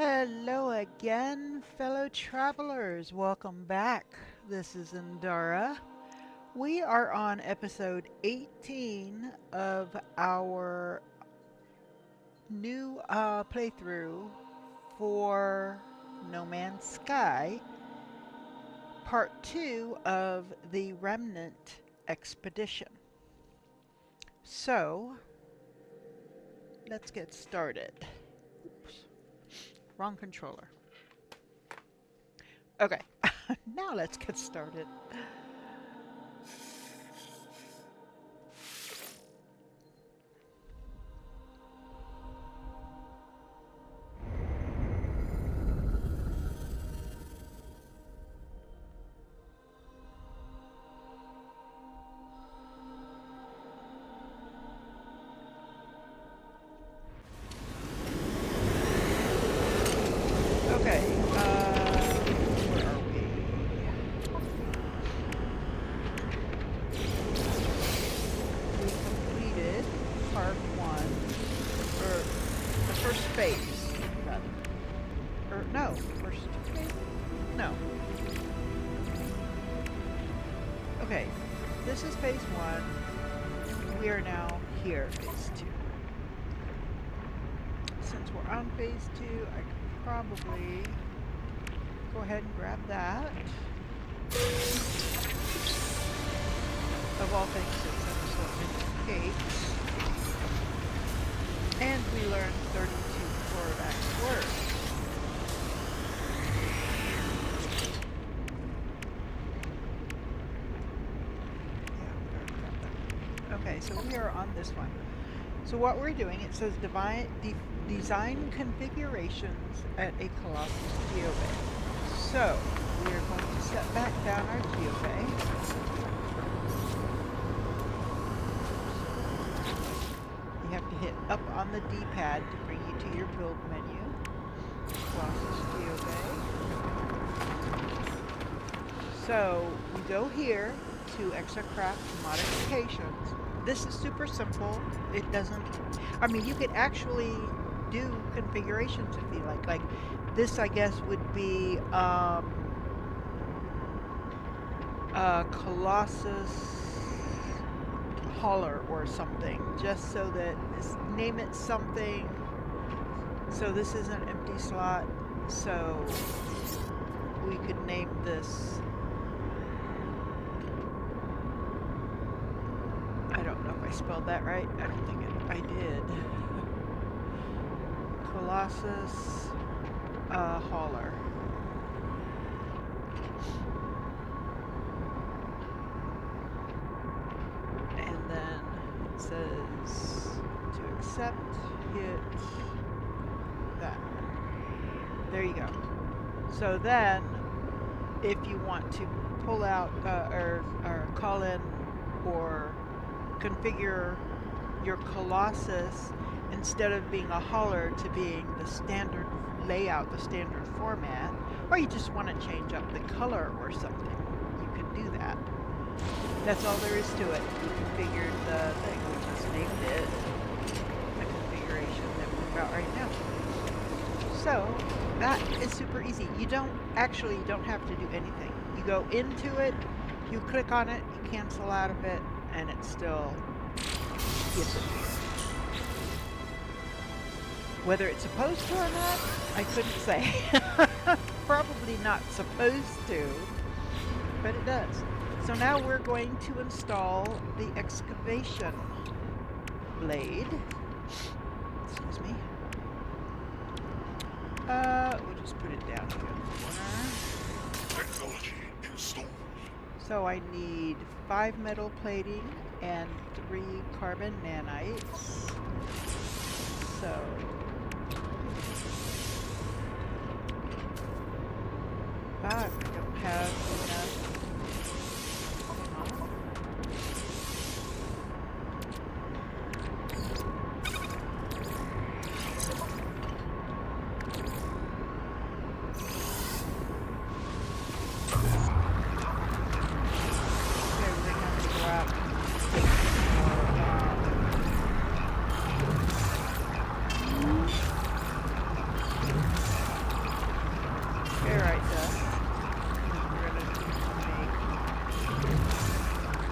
Hello again, fellow travelers. Welcome back. This is Indara. We are on episode 18 of our new playthrough for No Man's Sky, part 2 of the Remnant expedition. So, let's get started. Oops, wrong controller. Okay, now let's get started. Okay, where are we? We completed part 1, or the first phase, rather. Or, no, first phase? No. Okay, this is phase 1. We are now here, phase 2. Since we're on phase 2, I could probably go ahead and grab that. Of all things, it's an assortment cakes. And we learned 32 Korvax words. Yeah, we already got that. Okay, so we are on this one. So what we're doing, it says design configurations at a Colossus geobay. So we are going to set back down our geobay. You have to hit up on the D-pad to bring you to your build menu. Colossus geobay. So we go here to Exocraft modifications. This is super simple. It doesn't, I mean, you could actually do configurations if you like. Like this, I guess, would be Colossus hauler or something, just so that name it something. So this is an empty slot, so we could name this, I don't know if I spelled that right. I don't think I did. Colossus hauler. And then it says to accept, hit that. There you go. So then, if you want to pull out or call in or configure your Colossus instead of being a hauler to being the standard layout, the standard format, or you just want to change up the color or something, you can do that. That's all there is to it. We configured the thing. We just named it the configuration that we've got right now. So that is super easy. You don't have to do anything. You go into it, you click on it, you cancel out of it, and it still gives it to you. Whether it's supposed to or not, I couldn't say. Probably not supposed to, but it does. So now we're going to install the excavation blade. Excuse me. We'll just put it down here in the corner. Technology installed. So I need 5 metal plating and 3 carbon nanites. So I don't have enough.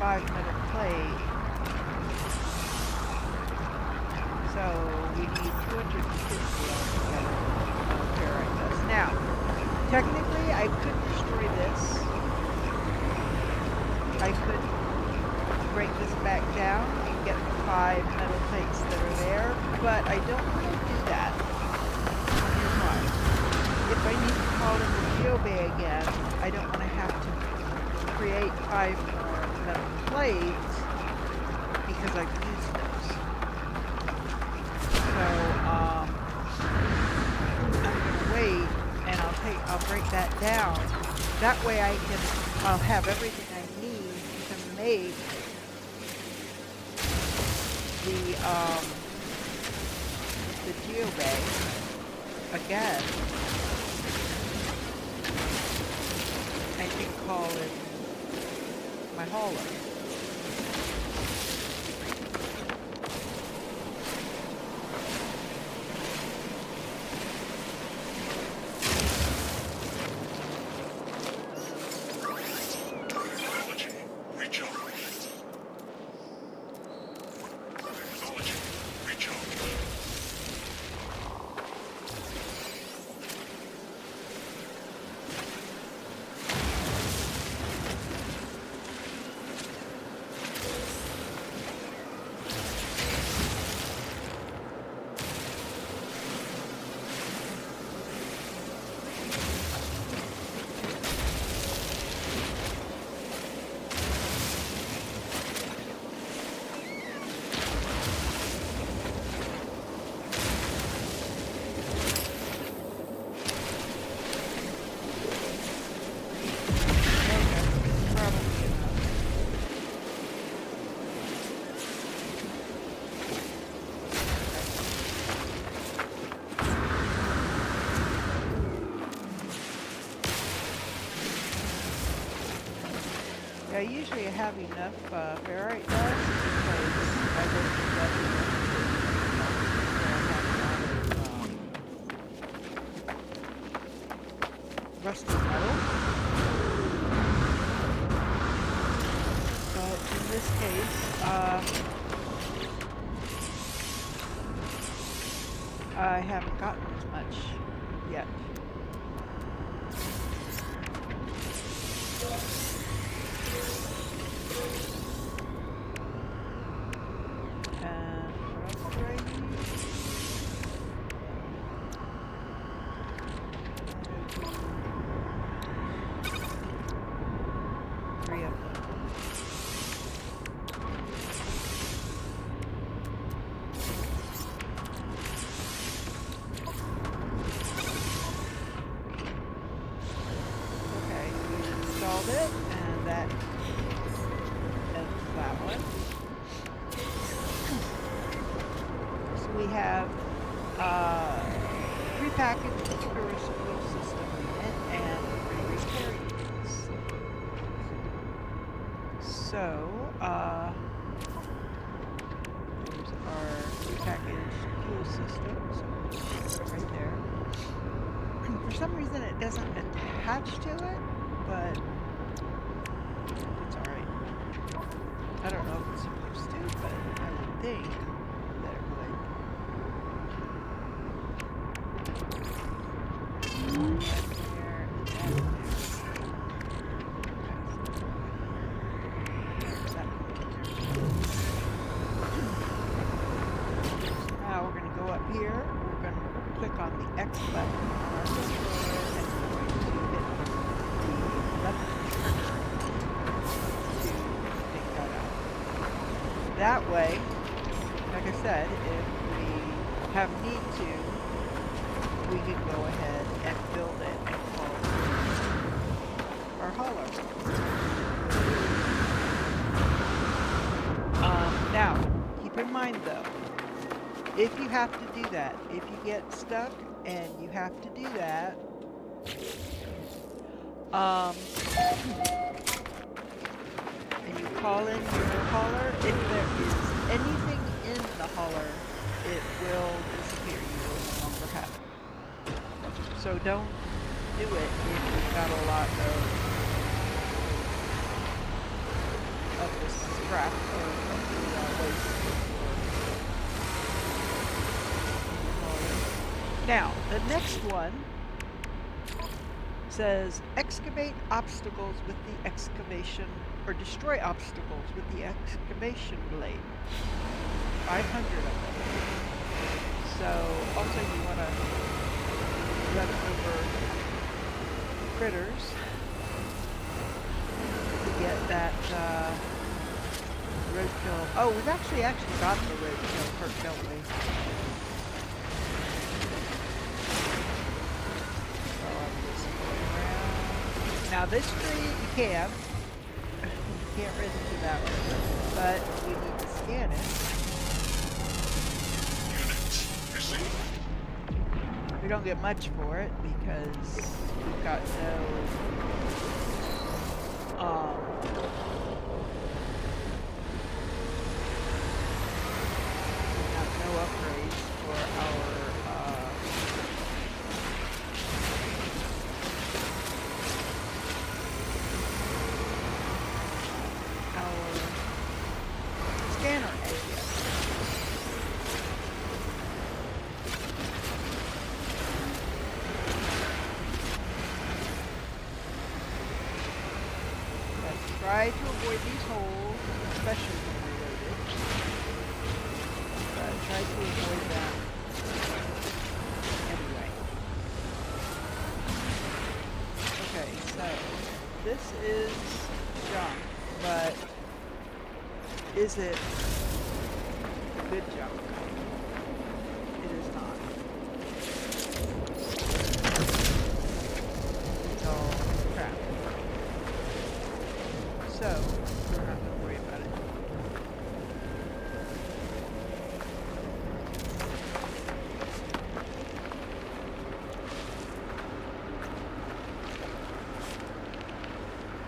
5 metal plate. So we need 250 altogether of ferrite dust. Now, technically I could destroy this. I could break this back down and get the 5 metal plates that are there, but I don't want to do that. Here's why. If I need to call in the geobay again, I don't want to have to create 5 more metal plates because I've used those. So I'm going to wait and I'll break that down. That way I'll have everything I need to make the geobay again. I can call it my hauler. I usually have enough ferrite dust because I work with rusty metal. But in this case, I haven't gotten as much yet. It, and that ends that one. So we have prepackaged crucible system unit and 3 repair units. So there's our prepackaged fuel system, so right there. For some reason it doesn't attach to it, but it's alright. I don't know if it's supposed to, but I would think that it would. Now we're going to go up here. We're going to click on the X button on our controller and we're going to hit the left that way, like I said, if we have need to, we can go ahead and build it and call it our hauler. Now, keep in mind though, if you have to do that, if you get stuck and you have to do that, and you call in your hauler, if there is anything in the hauler, it will disappear. You will no longer have it. So don't do it if you've got a lot of this scrap or the waste. Now, the next one says excavate obstacles with the excavation, or destroy obstacles with the excavation blade. 500 of them. So, also you want to run over critters to get that roadkill. Oh, we've actually got the roadkill perk, don't we? Now this tree you can. You can't run into that one, but we need to scan it. We don't get much for it because we've got no upgrades for our scanner area. Let's try to avoid these holes, especially when we're loaded. But try to avoid them anyway. Okay, so this is junk, but is it good junk? It is not. It's all crap. So, we're not going to worry about it.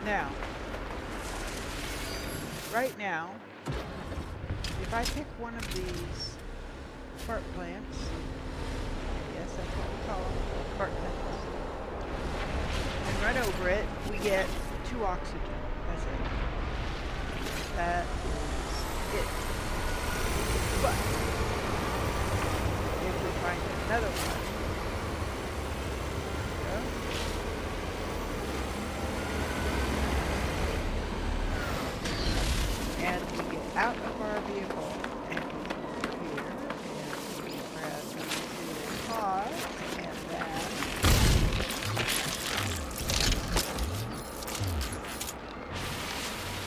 Now, right now, if I pick one of these fart plants, yes, that's what we call them, fart plants, and run over it, we get 2 oxygen. That's it. That is it. But if we find another one, and we get out of our vehicle and we come over here and we grab the pause and then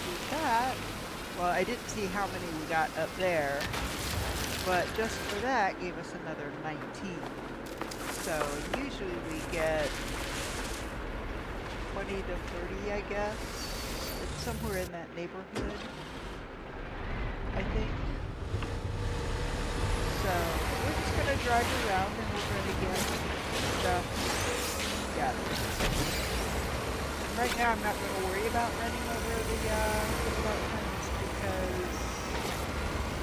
do that. Well, I didn't see how many we got up there, but just for that gave us another 19. So usually we get 20 to 30, I guess. It's somewhere in that neighborhood, I think. So we're just going to drive around and we're going to get stuff gathered. Right now I'm not going to worry about running over the apartments because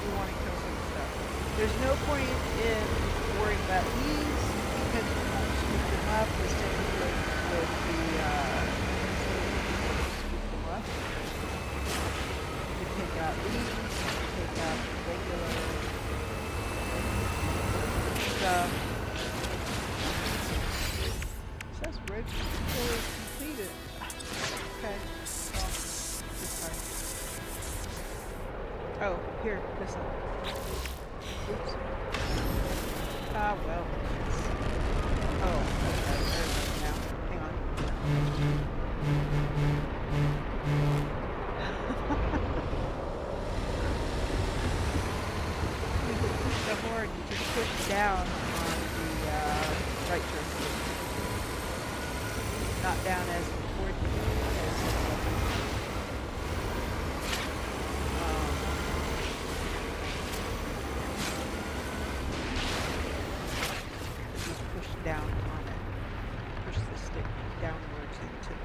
we want to kill some stuff. There's no point in worrying about these because we won't scoop them up the same with the scoop them up. You take out these, you take out the regular stuff. It says road completed. Okay. Well, this time. Oh, here, this one. Oops. Ah, well. Oh, okay, there it is now. Hang on. You can push the horn, you can push down on the right joystick. Not down as important as push down on it. Push the stick downwards into it.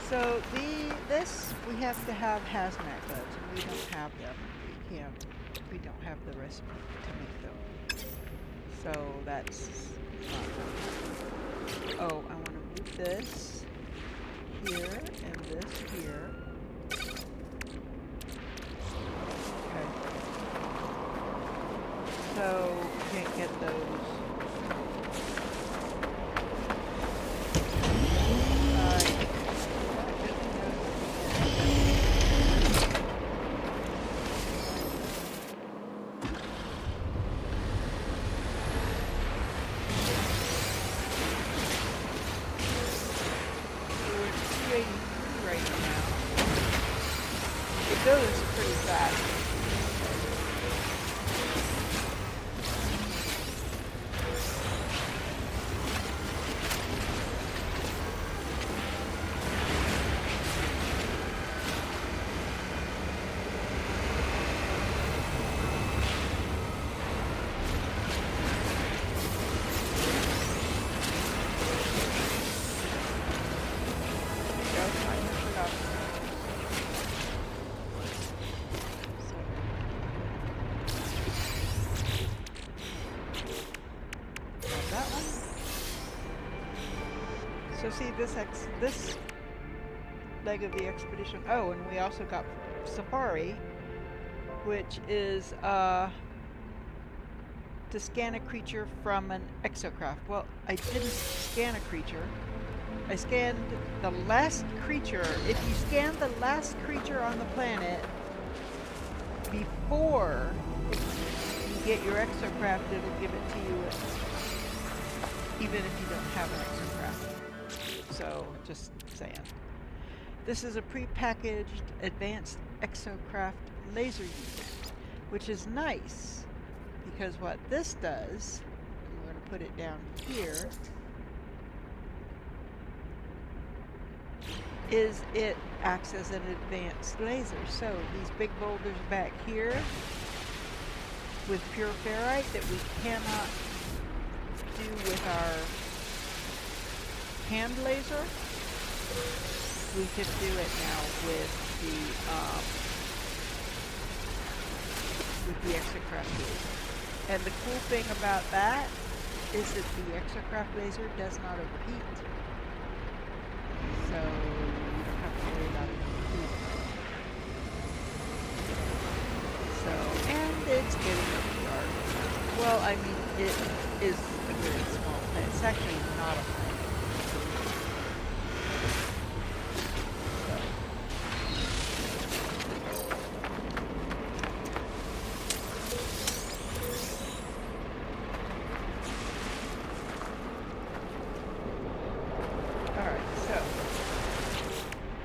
So this we have to have hazmat gloves, and we don't have them. We don't have the recipe to make them. So that's not. Oh, I want to move this here and this here. Okay. So can't get those. Right now. It goes pretty fast. So see this leg of the expedition. Oh, and we also got Safari, which is to scan a creature from an exocraft. Well, I didn't scan a creature. I scanned the last creature. If you scan the last creature on the planet before you get your exocraft, it'll give it to you even if you don't have an exocraft. So, just saying. This is a pre-packaged advanced exocraft laser unit, which is nice because what this does, I'm going to put it down here, is it acts as an advanced laser. So these big boulders back here with pure ferrite that we cannot do with our hand laser, we can do it now with the exocraft laser. And the cool thing about that is that the exocraft laser does not overheat. So you don't have to worry about it overheating. So, and it's getting up dark. Well, I mean, it is a very small planet. It's actually not a planet.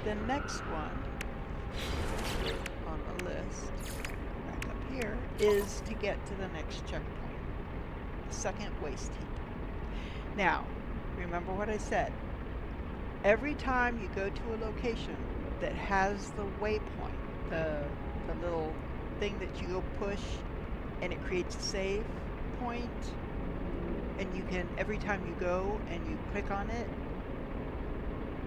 The next one on the list, back up here, is to get to the next checkpoint, the second waste heap. Now, remember what I said. Every time you go to a location that has the waypoint, the little thing that you go push and it creates a save point, and you can, every time you go and you click on it,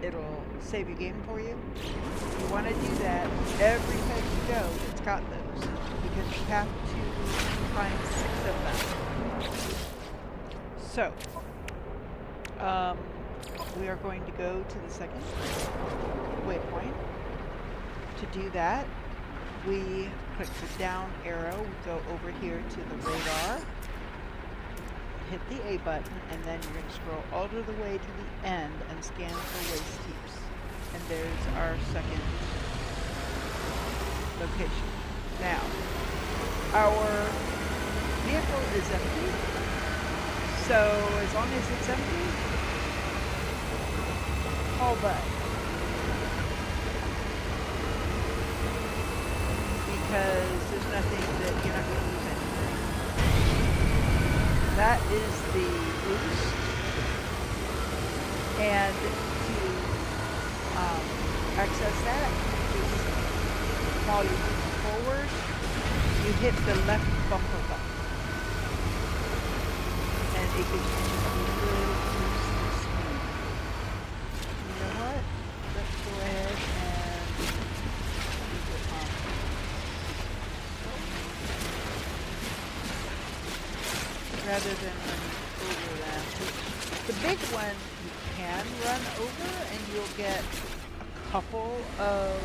it'll save your game for you. You want to do that every time you go. It's got those because you have to find 6 of them. So, we are going to go to the second waypoint. To do that, we click the down arrow. We go over here to the radar. Hit the A button, and then you're going to scroll all the way to the end and scan for waste heaps. And there's our second location. Now, our vehicle is empty, so as long as it's empty, all but. Because there's nothing that you're not going to use anything. That is the boost, and to access that, while you're moving forward, you hit the left bumper button, and it gives you just a little boost of speed. You know what? Let's go ahead and use it on. Rather than running over them. The big one you can run over and you'll get couple of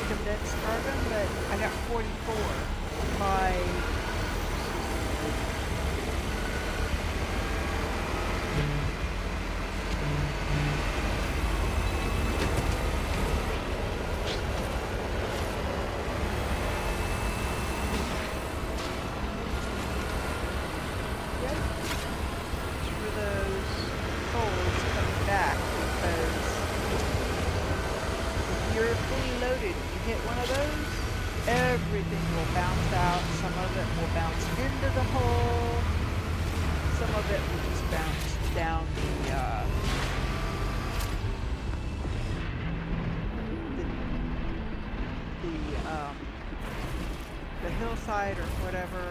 condensed carbon, but I got 44 by for those souls coming back, because if you're fully loaded, you hit one of those, everything will bounce out. Some of it will bounce into the hole. Some of it will just bounce down the hillside or whatever.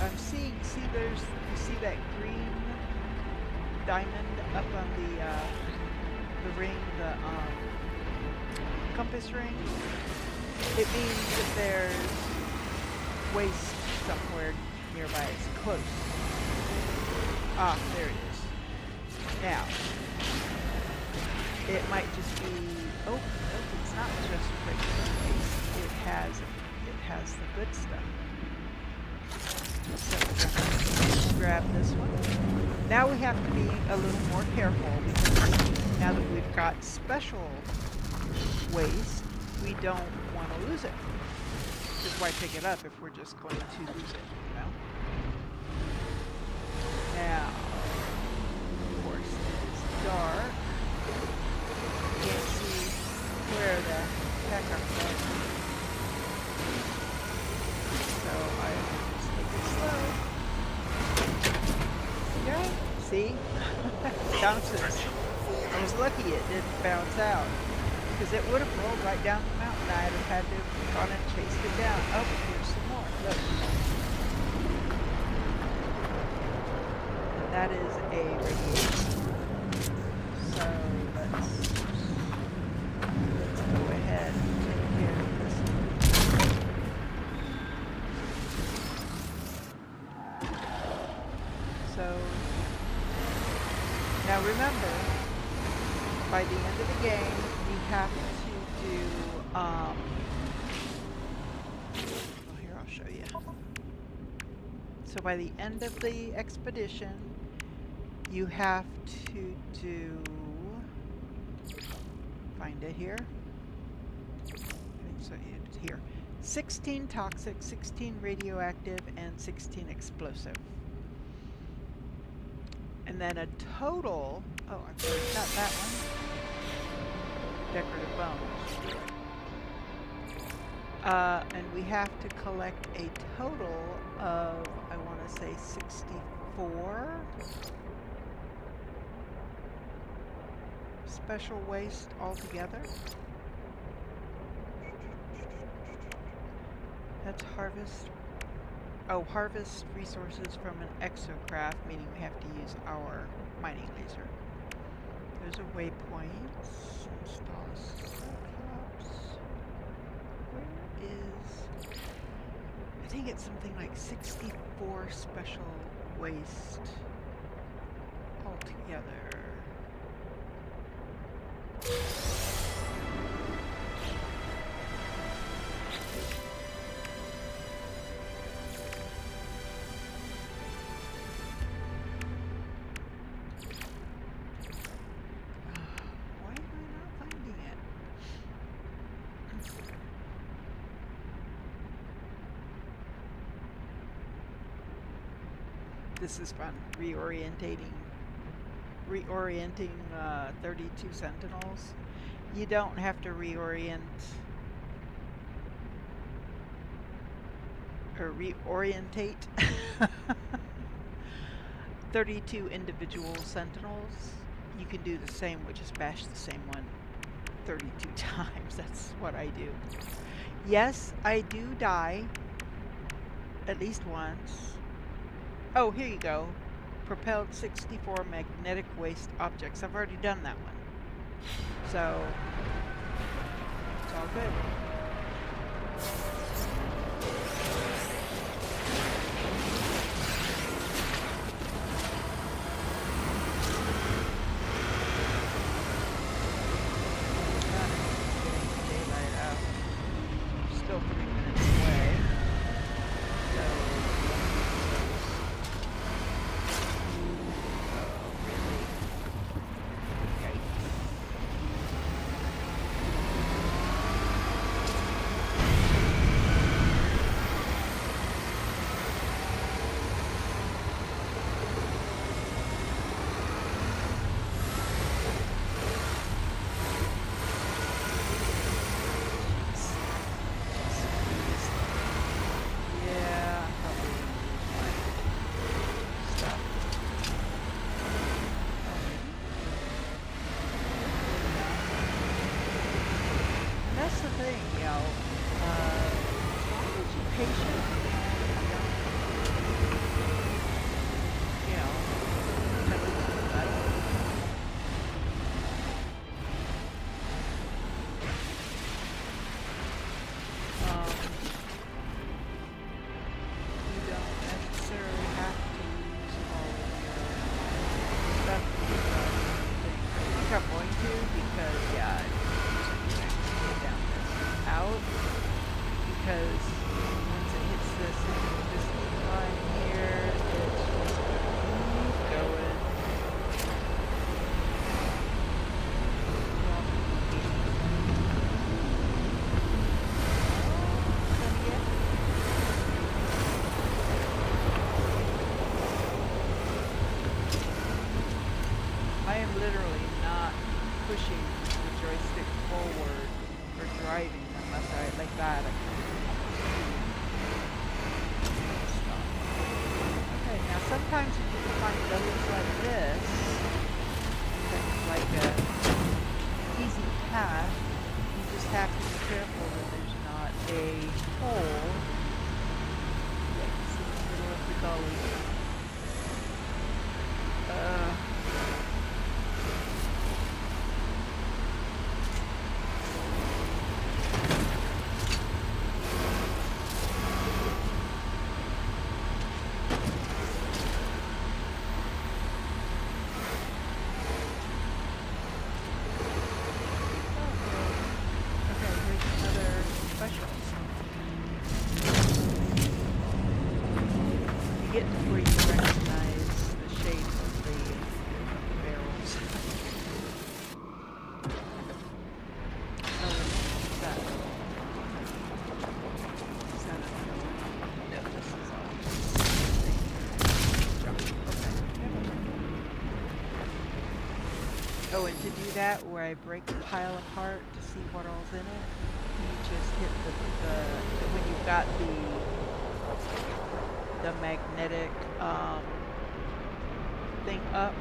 I'm seeing, see there's, you see that green diamond up on the ring, the compass ring? It means that there's waste somewhere nearby. It's close. Ah, there it is. Now, it might just be, oh, it's not just regular waste. It has the good stuff. So we're gonna grab this one. Now we have to be a little more careful, because now that we've got special waste, we don't want to lose it. Just why pick it up if we're just going to lose it, you know? Now, of course, it's dark. Can't see where the heck I'm going. So I just take it slow. Yeah, see? Bounces. I was lucky it didn't bounce out, because it would have rolled right down the mountain. I'd have had to have gone and chased it down. Oh, here's some more. Look. And that is a radiation. So let's go ahead and take care of this. So now remember, by the end of the game, we have to do, oh, here, I'll show you. So by the end of the expedition, you have to do, find it here. I think so, it's here. 16 toxic, 16 radioactive, and 16 explosive. And then a total, oh, I've already got that one. Decorative bones. And we have to collect a total of, I want to say 64 special waste altogether. That's harvest. Oh, harvest resources from an exocraft, meaning we have to use our mining laser. Those are waypoints. Install Cyclops. Where is... I think it's something like 64 special waste altogether. This is fun, reorienting 32 sentinels. You don't have to reorient or reorientate 32 individual sentinels. You can do the same, which is bash the same one 32 times. That's what I do. Yes, I do die at least once. Oh, here you go. Propelled 64 magnetic waste objects. I've already done that one. So, it's all good. now, as long as you're patient, you know, tell it to the battle. You don't necessarily have to use all of your stuff I think I'm going to because, yeah, I'm going down this out because once it hits this line here, it's just keep going. I am literally not pushing the joystick forward or driving unless I like that. Stop. Okay, now sometimes you can find those like this, that's like a easy path. You just have to be careful that there's not a hole that's in the middle of the gully. Get to where you recognize the shapes of the barrels. Oh, what's that? Is that another one? No, this is all junk. Okay, never mind. Oh, and to do that, where I break the pile apart to see what all's in it, you just hit the when you've got the magnetic thing up.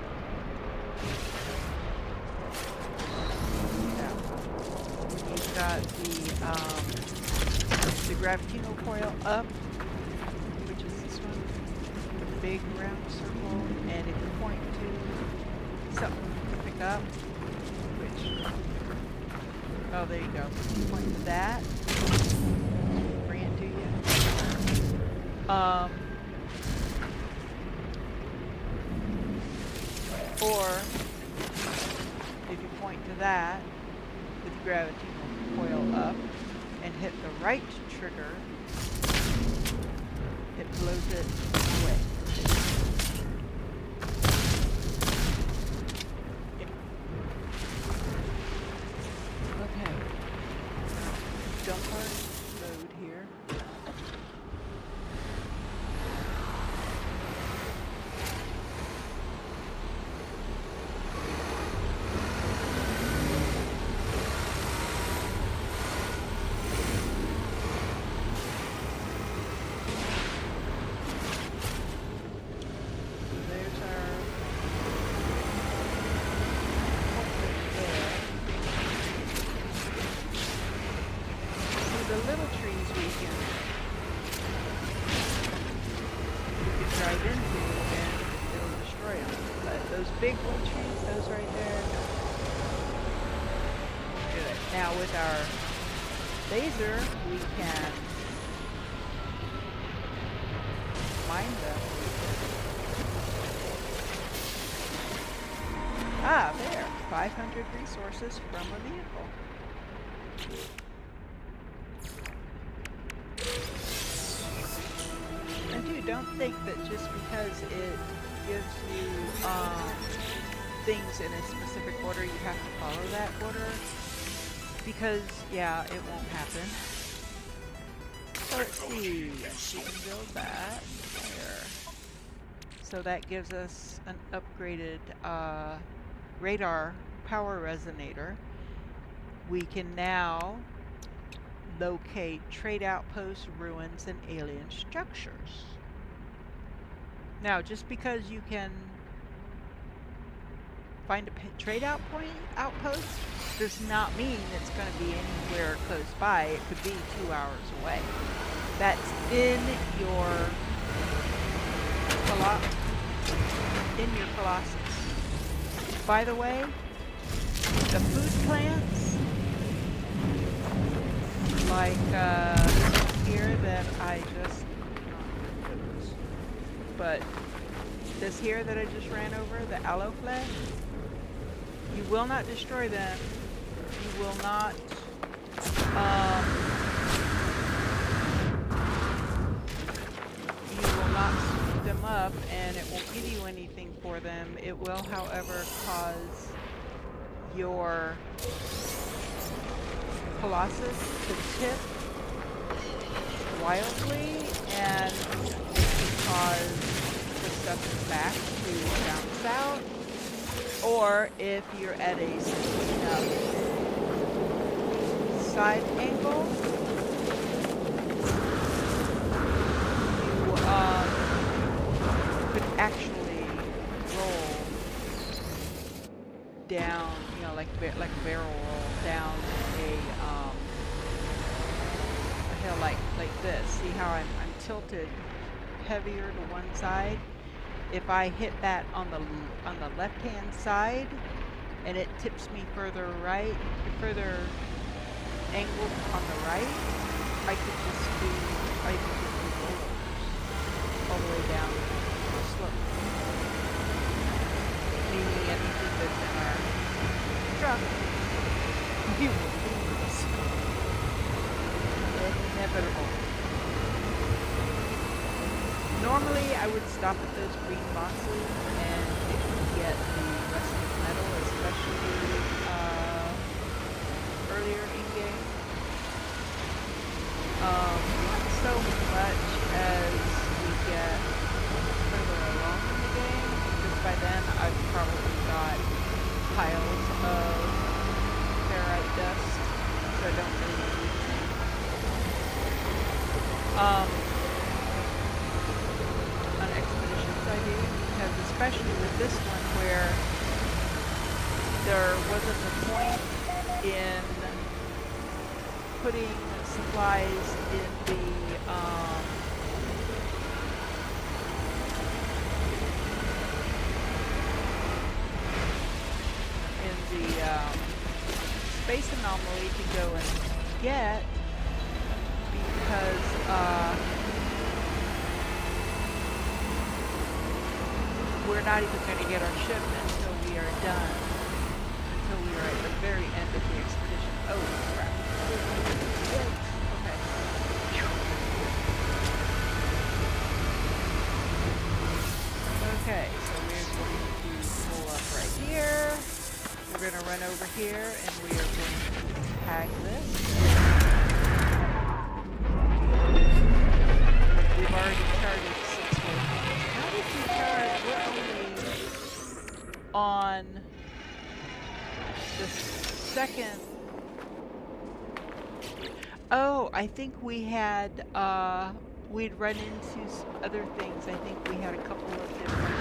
Yeah. You've got the gravitational coil up, which is this one, the big round circle, and if you point to something to pick up, which, oh, there you go. You point to that, bring it to you. Or if you point to that with the gravitational coil up and hit the right trigger, it blows it away. Yep. Okay. Dump our load here. The little trees we can drive into and it'll destroy them. But those big wood trees, those right there, no. Do it. Now with our laser, we can mine them. Ah, there. 500 resources from a vehicle. And dude, don't think that just because it gives you things in a specific order, you have to follow that order. Because, yeah, it won't happen. So let's see. We can build that there. So that gives us an upgraded radar power resonator. We can now locate trade outposts, ruins, and alien structures. Now, just because you can find a trade outpost does not mean it's going to be anywhere close by. It could be 2 hours away. That's in your Colossus. By the way, the food plants, like this one here that I just, not those, but this here that I just ran over, the aloe flesh, you will not destroy them. You will not scoop them up, and it won't give you anything for them. It will, however, cause your Colossus to tip wildly, and it can cause the stuff in the back to bounce out. Or if you're at a side angle, you could actually roll down, like a barrel roll down a hill like this. See how I'm tilted heavier to one side? If I hit that on the left-hand side, and it tips me further further angled on the right, I could just do overs all the way down the slope. Meaning anything that's in our truck, we will lose. Inevitable. Normally, I would stop at those green boxes and get the rest of the metal, especially earlier in game. Not so much as we get further along in the game, because by then I've probably got piles of ferrite dust, so I don't really need them. Because especially with this one where there wasn't a point in putting supplies in the space anomaly to go and get, because we're not even going to get our ship until we are done. Until we are at the very end of the expedition. Oh, crap. Okay. Okay, so we're going to pull up right here. We're going to run over here, and we are going to tag this. We've already charted 6 locations. How did we chart? We're only on the second. Oh, I think we had, we'd run into other things. I think we had a couple of different,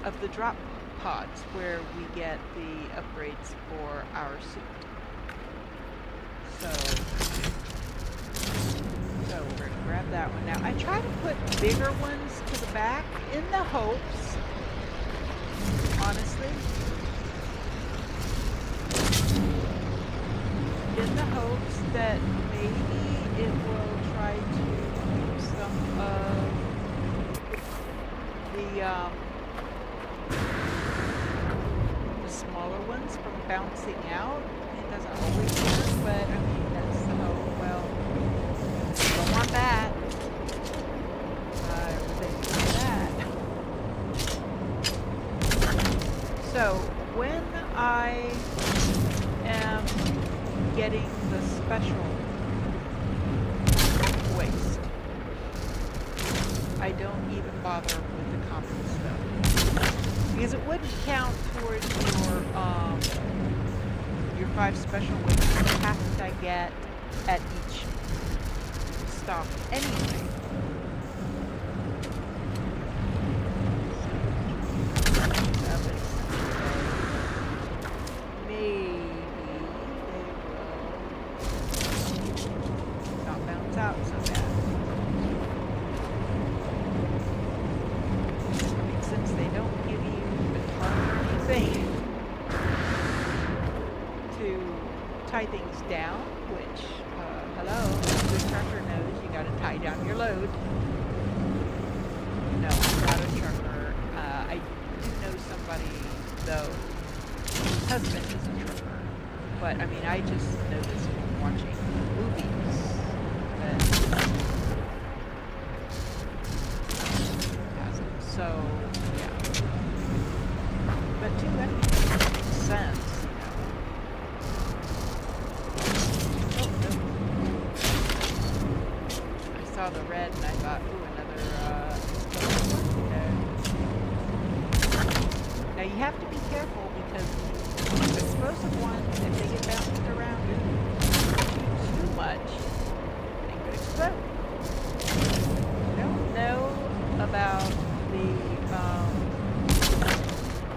of the drop pods where we get the upgrades for our suit. So we're going to grab that one. Now, I try to put bigger ones to the back in the hopes, honestly, in the hopes that maybe it will try to keep some of the smaller ones from bouncing out. It doesn't always work, but I mean, that's the hope. Well, don't want that. Think that. So when I am getting the special waste, I don't even bother with the common stuff, because it wouldn't count towards your 5 special wastes packets I get at each stop anyway. Maybe they will not bounce out so bad. I mean, since they don't give you a ton or anything to tie things down, which, hello, the trucker knows you gotta tie down your load. No, I'm not a trucker. I do know somebody, though, whose husband is a trucker. But, I mean, I just know this from watching movies. That has it. So, yeah. But, too, that makes sense, you know. Oh, no. I saw the red and I thought, ooh, another, now you have to be careful because the explosive ones, if they get bounced around too much, they could explode. I don't know about the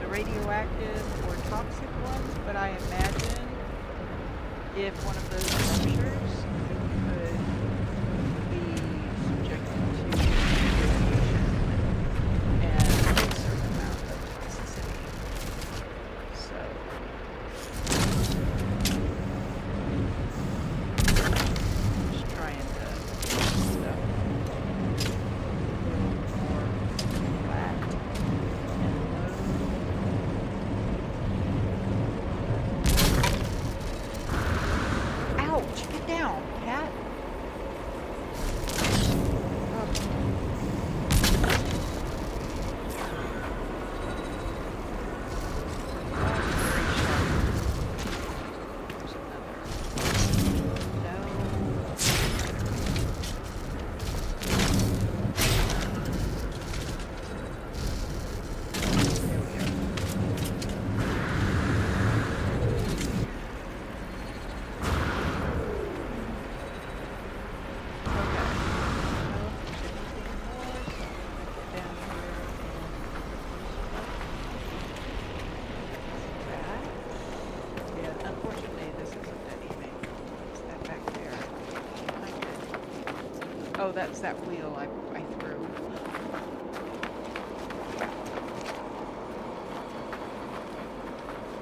radioactive or toxic ones, but I imagine if one of those structures could be subjected to radiation and a certain amount of toxicity. So, just trying to make stuff a little more flat and low. Ouch! Get down, cat! Oh, that's that wheel I threw.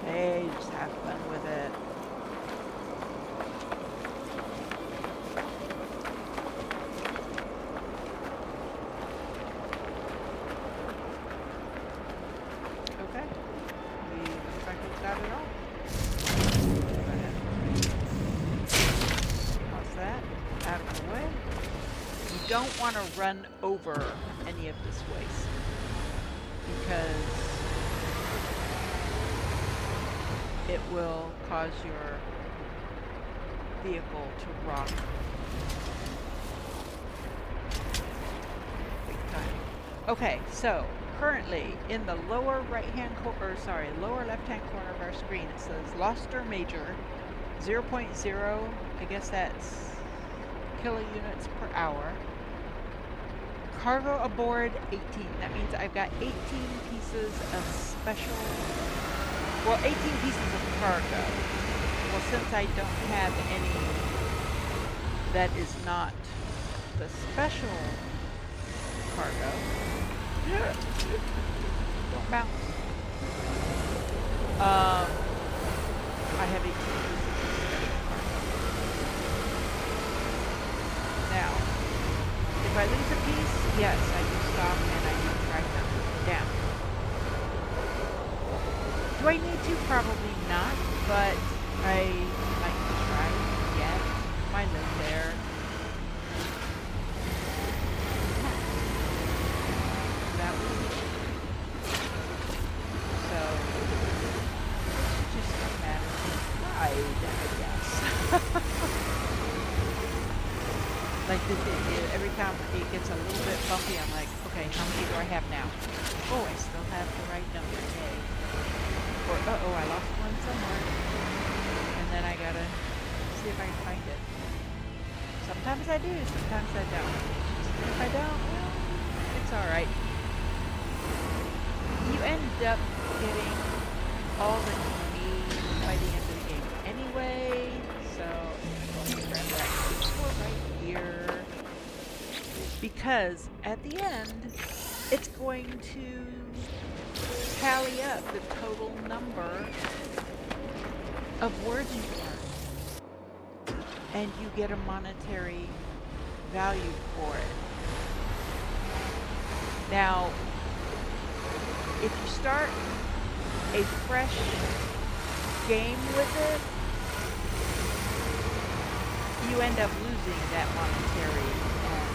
Hey, just have fun with it. Okay. We looks like we've got it all. Go ahead. How's that? Out of the way. You don't want to run over any of this waste because it will cause your vehicle to rock big time. Okay, so currently in the lower right-hand corner, lower left-hand corner of our screen, it says Lost or Major 0.0. I guess that's kilunits per hour. Cargo aboard 18. That means I've got 18 pieces of special, 18 pieces of cargo. Well, since I don't have any that is not the special cargo, don't bounce. I have 18 pieces of special cargo. Now, if I lose a piece, yes, I do stop and I do track them down. Do I need to? Probably not, but I might try to get my load there. That was so it's just a matter of pride, I guess. Like every time it gets a little bit bumpy, I'm like, okay, how many do I have now? Oh, I still have the right number, yay. Or, uh-oh, I lost one somewhere. And then I gotta see if I can find it. Sometimes I do, sometimes I don't. If I don't, well, it's alright. You end up getting all that you need by the end of the game anyway, so I'm going to grab that for right here. Because at the end, it's going to tally up the total number of words you've learned. And you get a monetary value for it. Now, if you start a fresh game with it, you end up losing that monetary and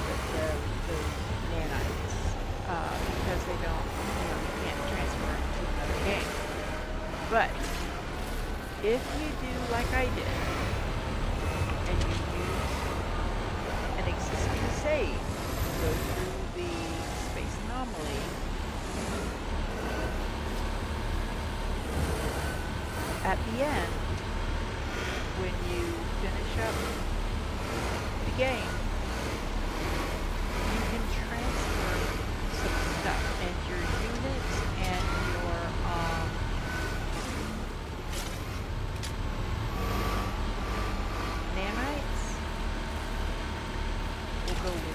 those nanites because they don't, you can't transfer them to another game. But if you do like I did, and you use an existing save, go through the space anomaly, at the end, when you finish up the game, you can transfer some stuff, and your units and your nanites will go with you.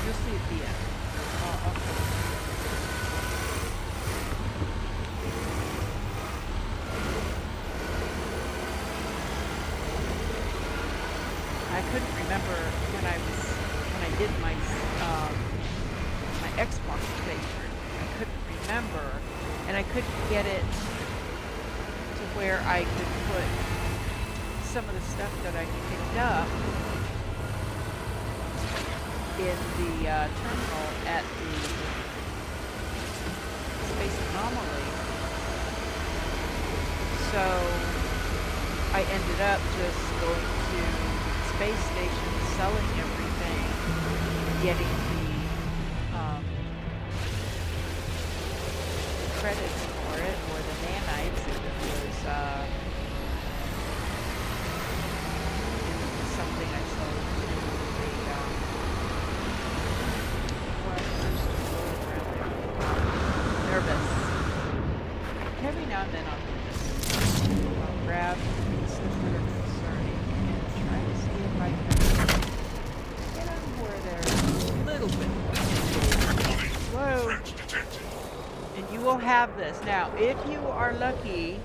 You'll see at the end. I couldn't remember when I did my my Xbox playthrough. I couldn't remember, and I couldn't get it to where I could put some of the stuff that I picked up in the terminal at the space anomaly. So I ended up just going to the space station, selling everything, getting the credits for it, or the nanites if it was something I sold to the nervous. And every now and then I'll do this. I'll grab stuff that are concerning and try to see if I can get them where they're a little bit more. Whoa! And you will have this. Now, if you are lucky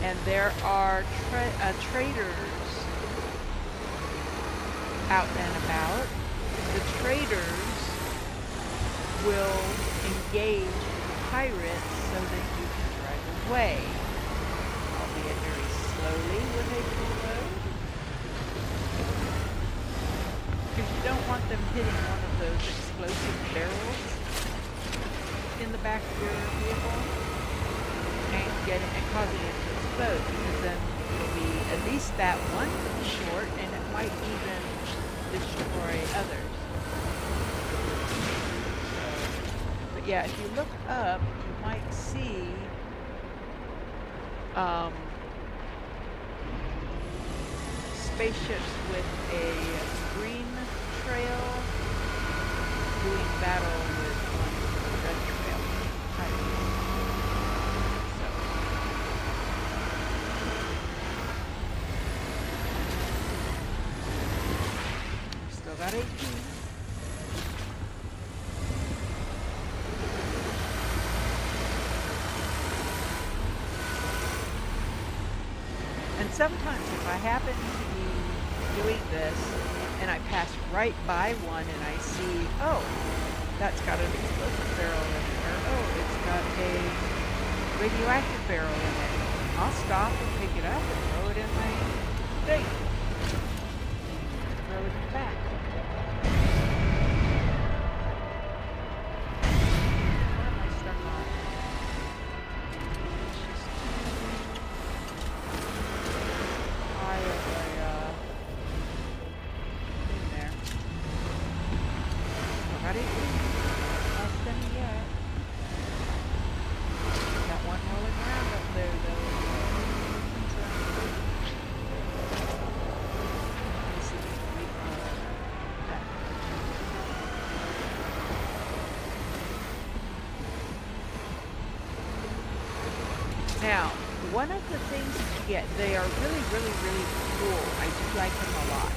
and there are traders out and about, the traders will engage pirates so that you can drive away, albeit very slowly with a full load, because you don't want them hitting one of those explosive barrels in the back of your vehicle and causing it to explode, because then it'll be at least that one short, and it might even destroy others. But yeah, if you look up, you might see spaceships with a green trail doing battle with one with a red trail. So still got 18. And sometimes if I happen to be doing this and I pass right by one and I see, oh, that's got an explosive barrel in it, or oh, it's got a radioactive barrel in it, I'll stop and pick it up and throw it in my thing. Throw it back. What am I stuck on? It's just high of a in there. Still got it. Less than yet. Now, one of the things that you get, they are really, really, really cool. I do like them a lot.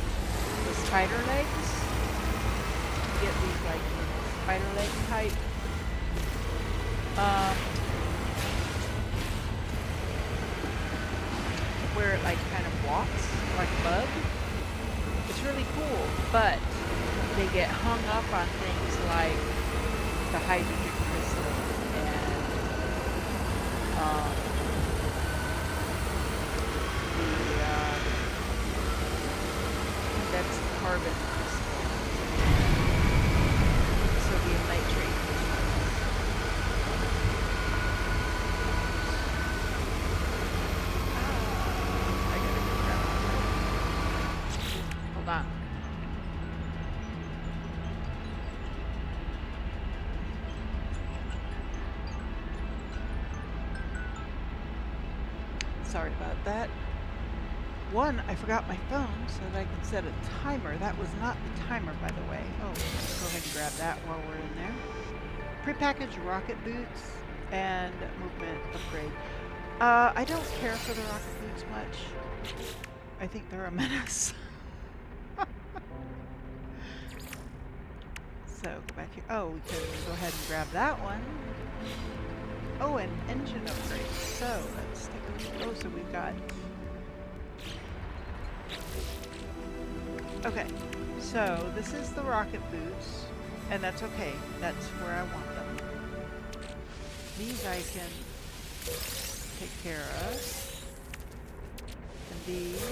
The spider legs, you get these like spider leg type. Where it like kind of walks like a bug. It's really cool, but they get hung up on things like the hydrogen crystals and the condensed carbon crystals and sodium nitrate crystals. I gotta go grab one. Hold on. Sorry about that. One, I forgot my phone so that I can set a timer. That was not the timer, by the way. Oh, let's go ahead and grab that while we're in there. Prepackaged rocket boots and movement upgrade. I don't care for the rocket boots much. I think they're a menace. So, go back here. Oh, we can go ahead and grab that one. Oh, and engine upgrade. So, let's take a look. Oh, so we've got... Okay, so this is the rocket boots, and that's okay. That's where I want them. These I can take care of. And these...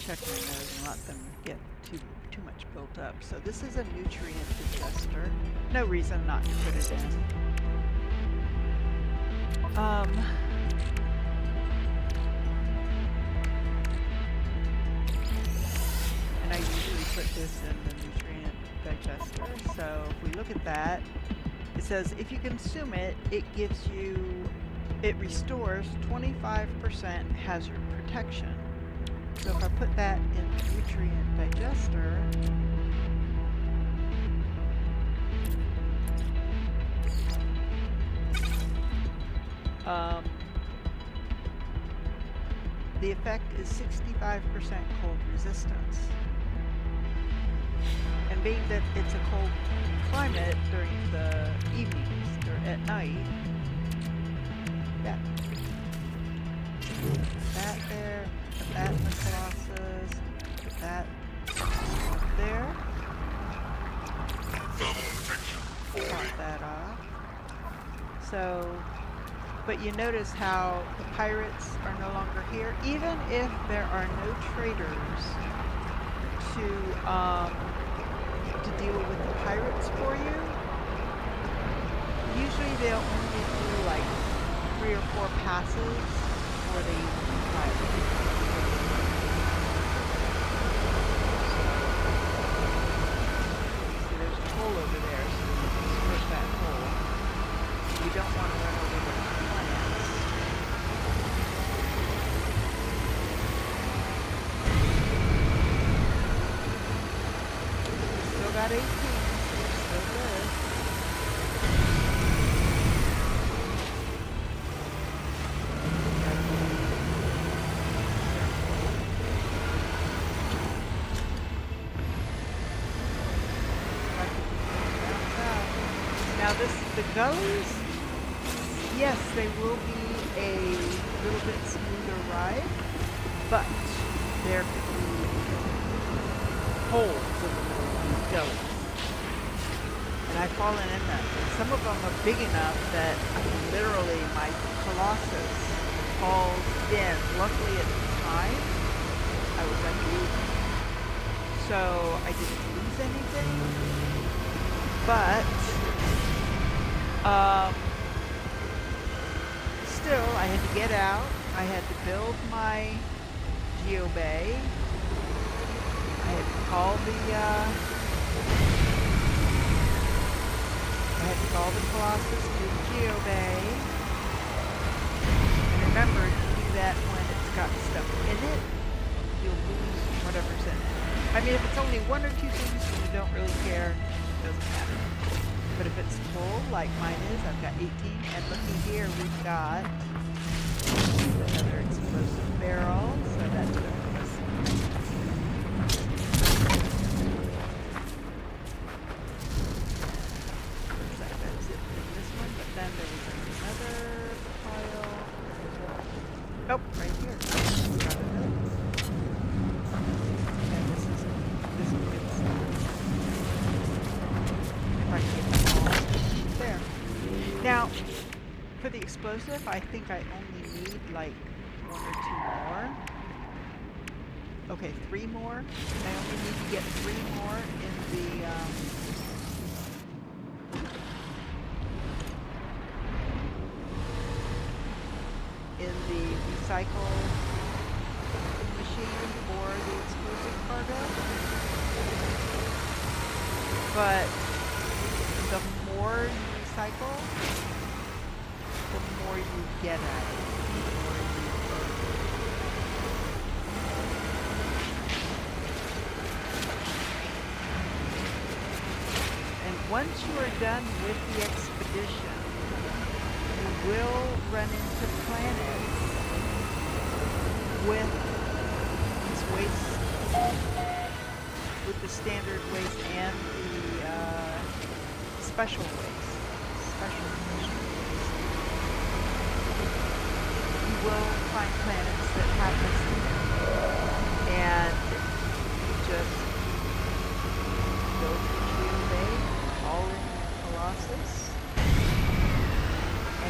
checking those and let them get too much built up. So this is a nutrient digester. No reason not to put it in. And I usually put this in the nutrient digester. So if we look at that, it says if you consume it, it restores 25% hazard protection. So if I put that in the nutrient digester, the effect is 65% cold resistance. And being that it's a cold climate during the evenings or at night, yeah. Put that there, put that in the Colossus, put that there. Pop that off. So, but you notice how the pirates are no longer here, even if there are no traders to deal with the pirates for you. Usually they'll only do like 3 or 4 passes before they use the pirates. See, there's a hole over there, so we can split that hole. You don't want to run over the plants. Still got 18, so we're still good. Now the gullies, yes, they will be a little bit smoother ride, but there could be holes in the middle of these gullies. And I've fallen in them. And some of them are big enough that literally my Colossus falls in. Luckily at the time, I was unmoved, so I didn't lose anything. But still, I had to get out. I had to build my geobay. I had to call the I had to call the Colossus to the Geobay. And remember, if you do that when it's got stuff in it, you'll lose whatever's in it. I mean, if it's only one or two things and you don't really care, it doesn't matter. But if it's full, like mine is, I've got 18. And looky here, we've got another explosive barrel, so that's going to give us. Looks like that's it for this one, but then there was another pile. Oh, right here. Got a note. And this is good stuff. If I can get them all there. Now, for the explosive, I think I only need like 1 or 2 more. Okay, 3 more. I only need to get 3 more in the recycle machine for the explosive cargo. But the more you recycle, the more you get at it, the more you earn. And once you are done with the expedition, you will run into planets with this waste, with the standard waste and the special waste, special waste. You will find planets that have this in them, and you just go to the Geobay, all in Colossus,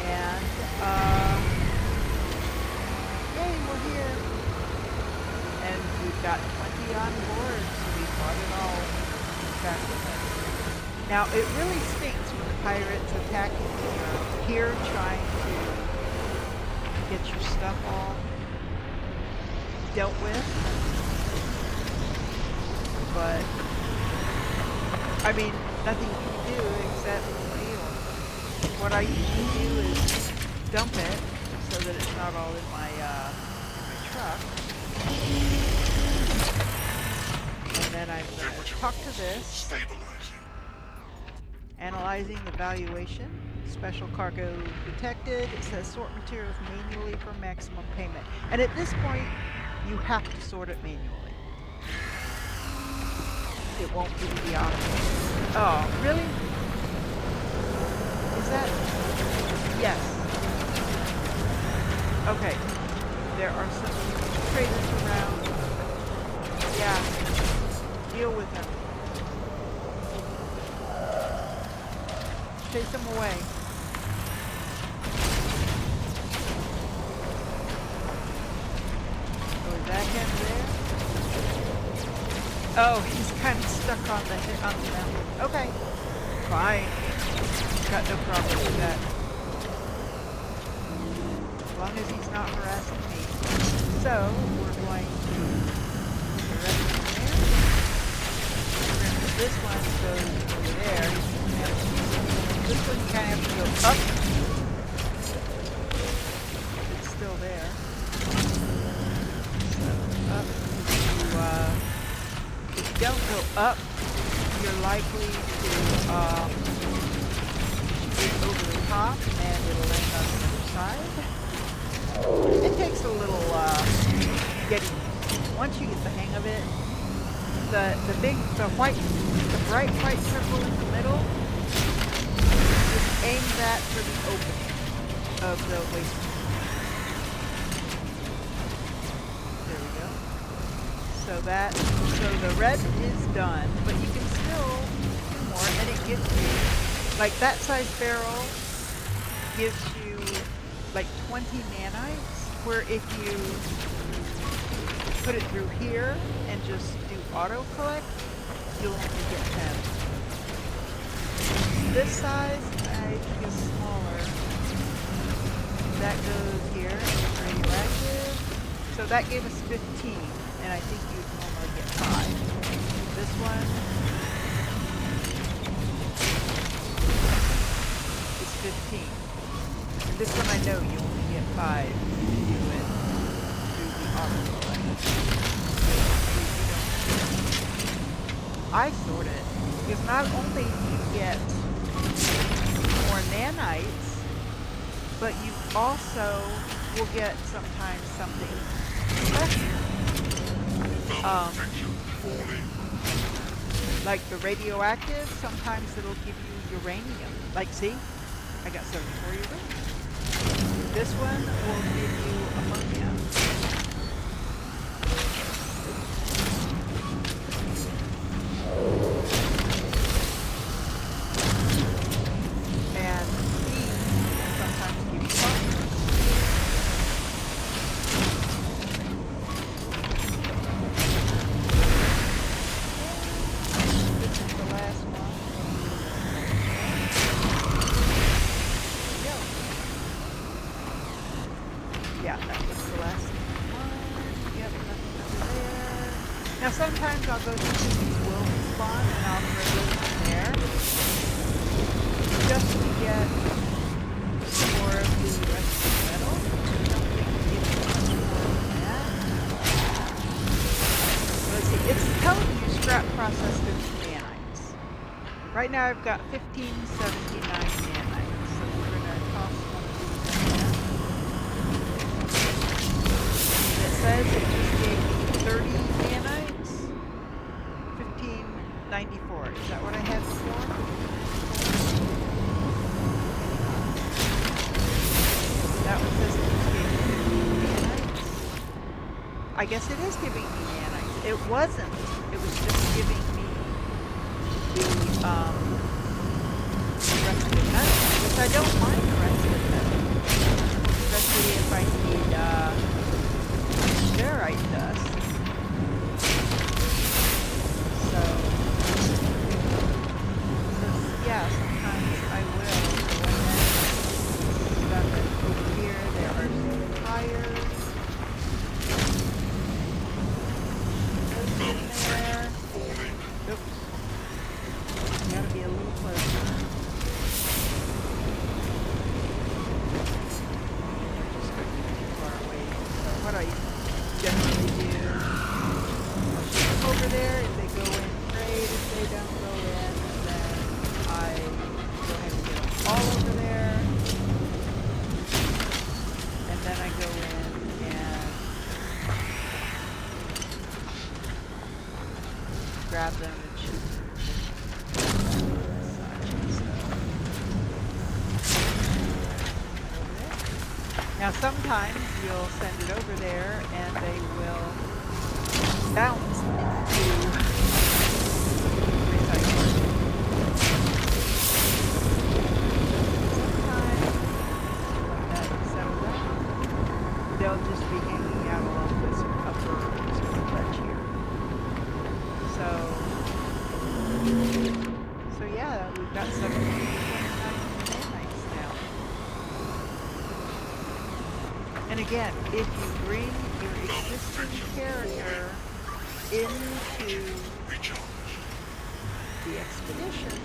and yay, we're here. And we've got 20 on board, so we bought it all back with us. Now, it really stinks when the pirates attack you when you're here trying to get your stuff all dealt with. But, I mean, nothing you can do except deal. What I usually do is dump it so that it's not all in my truck. And then I'm going to talk to this. Analyzing the valuation. Special cargo detected. It says sort materials manually for maximum payment. And at this point, you have to sort it manually. It won't give you the option. Oh, really? Is that? Yes. Okay. There are some traders around. Yeah. Deal with them. Chase them away. Oh, is that him there? Oh, he's kind of stuck on the mountain. Okay. Fine. Got no problem with that. As long as he's not harassing me. So, we're going to put the rest in there. Remember, this one goes over there. This one you kind of have to go up. It's still there. So, up. If you don't go up, you're likely to get over the top and it'll land on the other side. It takes a little getting used. Once you get the hang of it, the bright white circle in the middle, just aim that for the opening of the waste stream. There we go. So the red is done, but you can still do more, and it gives you, like that size barrel gives you like 20 nanites, where if you put it through here and just do auto collect, you'll only get 10. This size, I think, is smaller. That goes here, radioactive. So that gave us 15, and I think you'd normally get 5. This one, 15. And this one I know you only get 5 if you do it through the auto-select. I sort it, because not only do you get more nanites, but you also will get sometimes something special. Like the radioactive, sometimes it'll give you uranium. Like, see? I got 74 uranium. This one will give you ammonia. And these sometimes give you phosphorus. This is the last one. Yeah, that was the last one. Yep, nothing over there. Now sometimes I'll go through these will spawn and I'll throw those in there just to get some more of the rest of the metal. I don't think we need much more than that. Let's see, it's telling you scrap processed into nanites. Right now I've got 1579 nanites, so we're going to toss one of these in there. It says it just gave me 30 nanites, 1594. Is that what I had before? That one says it just gave me 15 nanites. I guess it is giving me nanites. It wasn't. It was just giving me the rest of the metal, which I don't mind the rest of the metal, especially if I need ferrite dust. So yeah, sometimes I will go ahead and stuff it over here. There are some tires. Those in there. Oops. Gotta be a little closer. Just couldn't be too far away. So what I generally do, I'll shoot them over there. If they go in, great. If they don't go in, then I go ahead and get them all over there. And then I go in and grab them and shoot them. Now sometimes you'll send it over there and they will bounce into recycling. Sometimes let that settle down. They'll just be hanging out along this upper sort of ledge here. So yeah, we've got 729 nanites now. And again, if you bring your existing character into the expedition,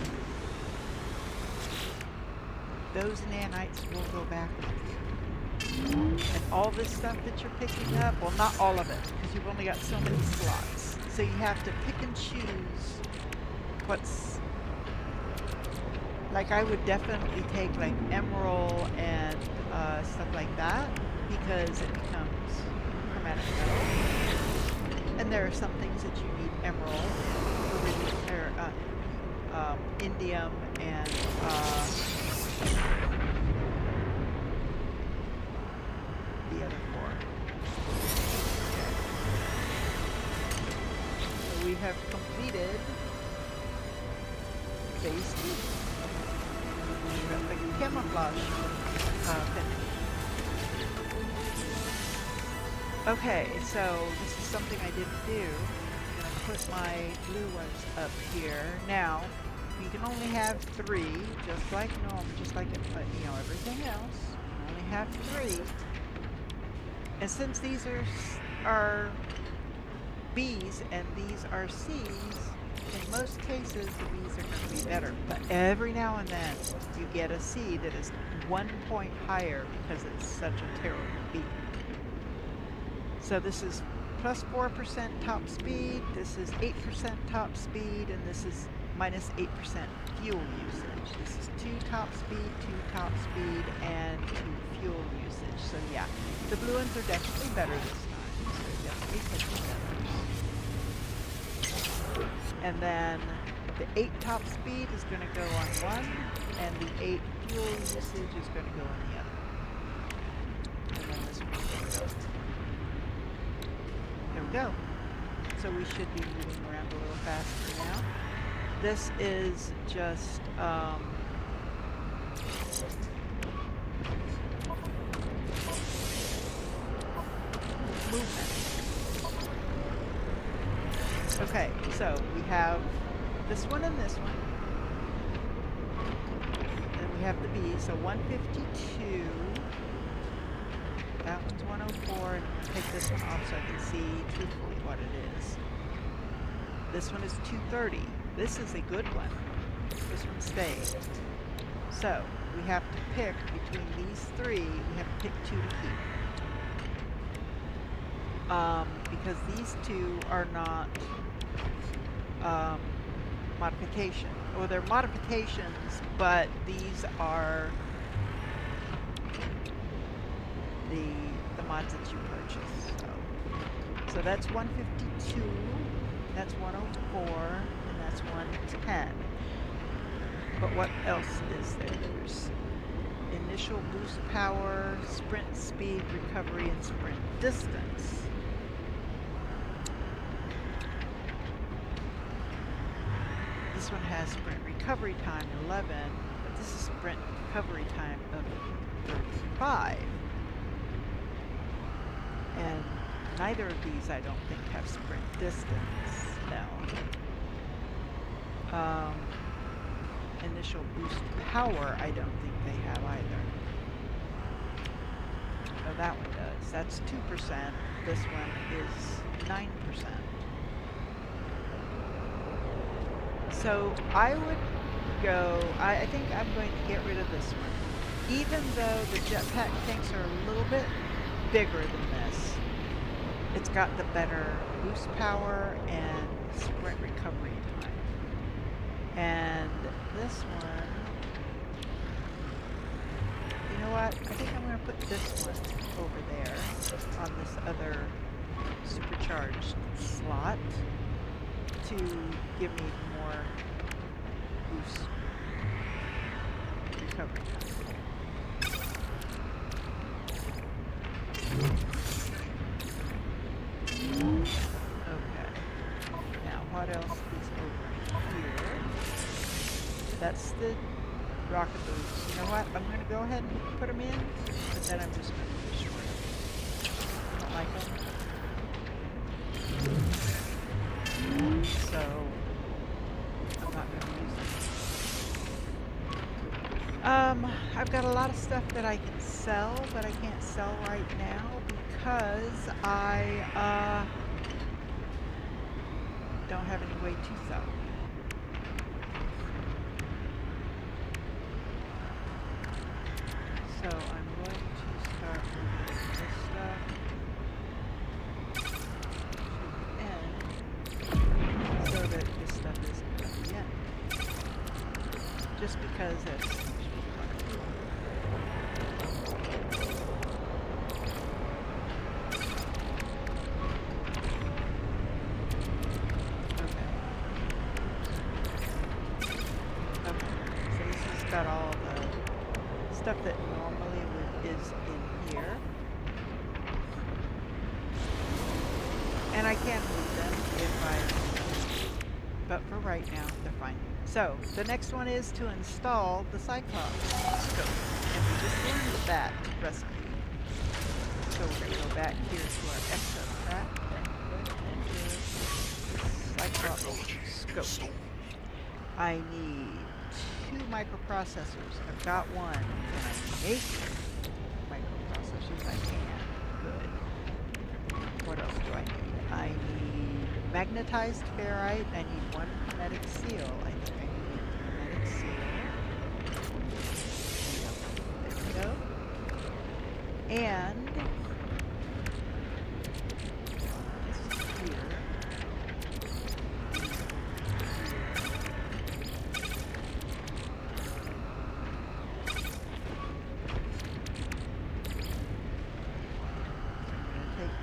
those nanites will go back with you. And all this stuff that you're picking up, well, not all of it, because you've only got so many slots. So you have to pick and choose what's... Like I would definitely take like emerald and stuff like that, because it becomes chromatic metal. And there are some things that you need emerald, indium, and the other 4. So we have completed phase 2. We've got the camouflage finish. Okay, so this is something I didn't do. I'm going to put my blue ones up here. Now, you can only have 3, just like everything else. You only have 3. And since these are B's and these are C's, in most cases, the Bs are going to be better. But every now and then, you get a C that is 1 point higher because it's such a terrible B. So this is plus 4% top speed, this is 8% top speed, and this is minus 8% fuel usage. This is 2 top speed, 2 top speed, and 2 fuel usage. So yeah, the blue ones are definitely better this time. So definitely take the feathers. And then the 8 top speed is going to go on one, and the 8 fuel usage is going to go on the other. And then this one's going to go. There we go. So we should be moving around a little faster now. This is just movement. Okay, so we have this one and this one. And we have the B, so 152. That one's 104, and I'm going to take this one off so I can see truthfully what it is. This one is 230. This is a good one. This one stays. So, we have to pick between these three. We have to pick 2 to keep. Because these 2 are not modification. Well, they're modifications, but these are the mods that you purchase. So that's 152, that's 104, and that's 110. But what else is there? There's initial boost power, sprint speed, recovery, and sprint distance. This one has sprint recovery time 11, but this is sprint recovery time of 35. And neither of these I don't think have sprint distance. No. Initial boost power I don't think they have either. Oh, that one does. That's 2%. This one is 9%. So I would go, I think I'm going to get rid of this one. Even though the jetpack tanks are a little bit bigger than this, it's got the better boost power and sprint recovery time. And this one, you know what? I think I'm going to put this one over there on this other supercharged slot to give me more boost recovery time. Okay. Now, what else is over here? That's the rocket boots. You know what? I'm going to go ahead and put them in, but then I'm just going to destroy them. Don't like them. So, I'm not going to use them. I've got a lot of stuff that I can sell, but I can't sell right now because I don't have any way to sell. So I'm going to start moving this stuff to the end so that this stuff isn't at the end. Just because that's fun. Got all the stuff that normally is in here. And I can move them if I, but for right now, they're fine. So, the next one is to install the Cyclops scope. And we just learned that recipe. So we're going to go back here to our exo track and put into Cyclops scope. I need 2 microprocessors. I've got one. Can I make microprocessors? I can. Good. What else do I need? I need magnetized ferrite. I need one hermetic seal. I think I need a hermetic seal. There we go. And this is here.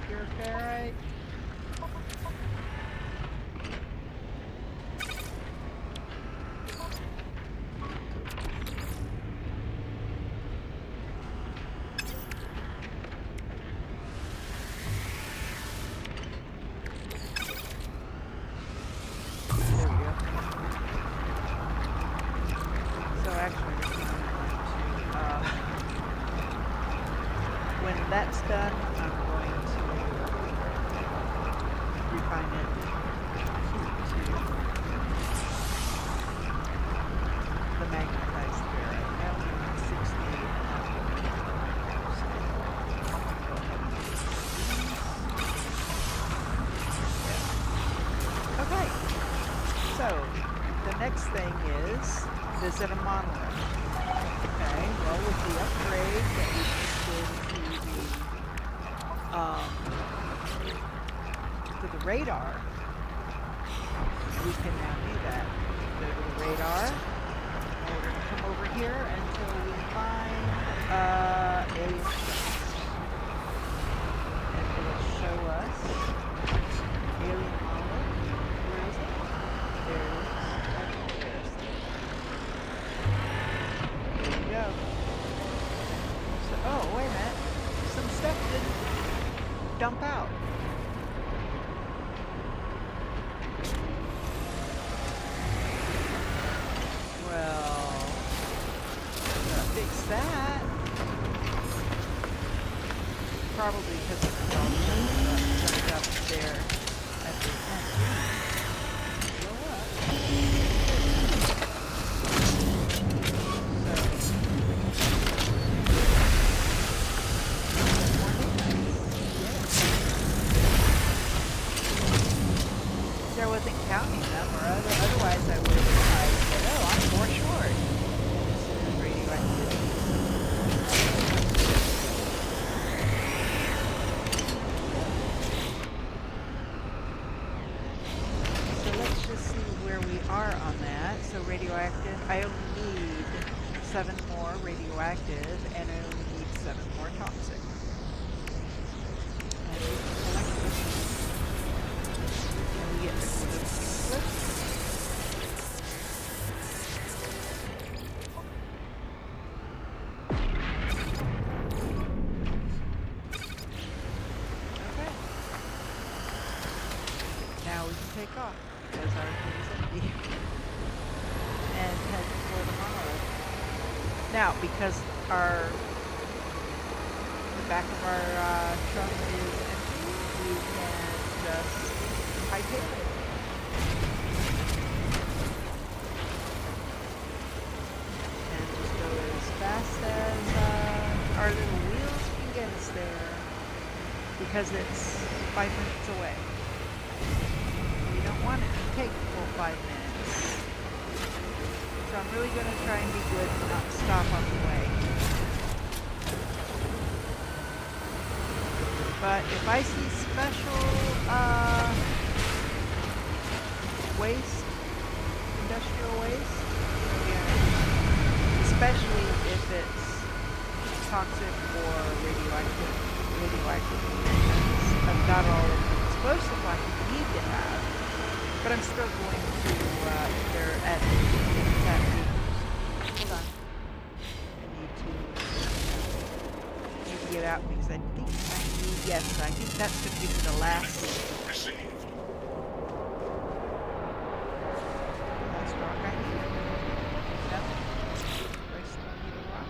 Pure ferrite. There we go. So actually, this is going to, when that's done, I'm going to refine it to the magnetized ferrite. I only need 68. Okay, so the next thing is visit a monolith. Okay, well with the upgrade that we just did to the radar, we can now do that. Go to the radar, and we're going to come over here until we find alien ships. And it'll show us alien monolith. Where is it? There it is. There you go. So, oh, wait a minute. Some stuff didn't dump out. Well, gotta fix that. Probably because it's all jumped up there at the end. Blow up. I wasn't counting them, or otherwise I would have said, oh, I'm 4 short. Radioactivity. So let's just see where we are on that. So radioactive, I only need 7 more radioactive, and I only need 7 more toxic. And we can collect this. Get the slip. Okay. Now we can take off because our thing is empty and head for the monolith. Now, because the back of our trunk is empty, we can just hightail it. And just go as fast as our little wheels can get us there. Because it's 5 minutes away. We don't want it to take the full 5 minutes. So I'm really going to try and be good and not stop on the way. But if I see special waste, industrial waste, especially if it's toxic or radioactive emissions, I've got all of the explosive I need to have, but I'm still going to, if they're at, hold on, I need to get out because I think I need, yes, I think that's going to be the last rock I need. Nothing. Do I still need a rock?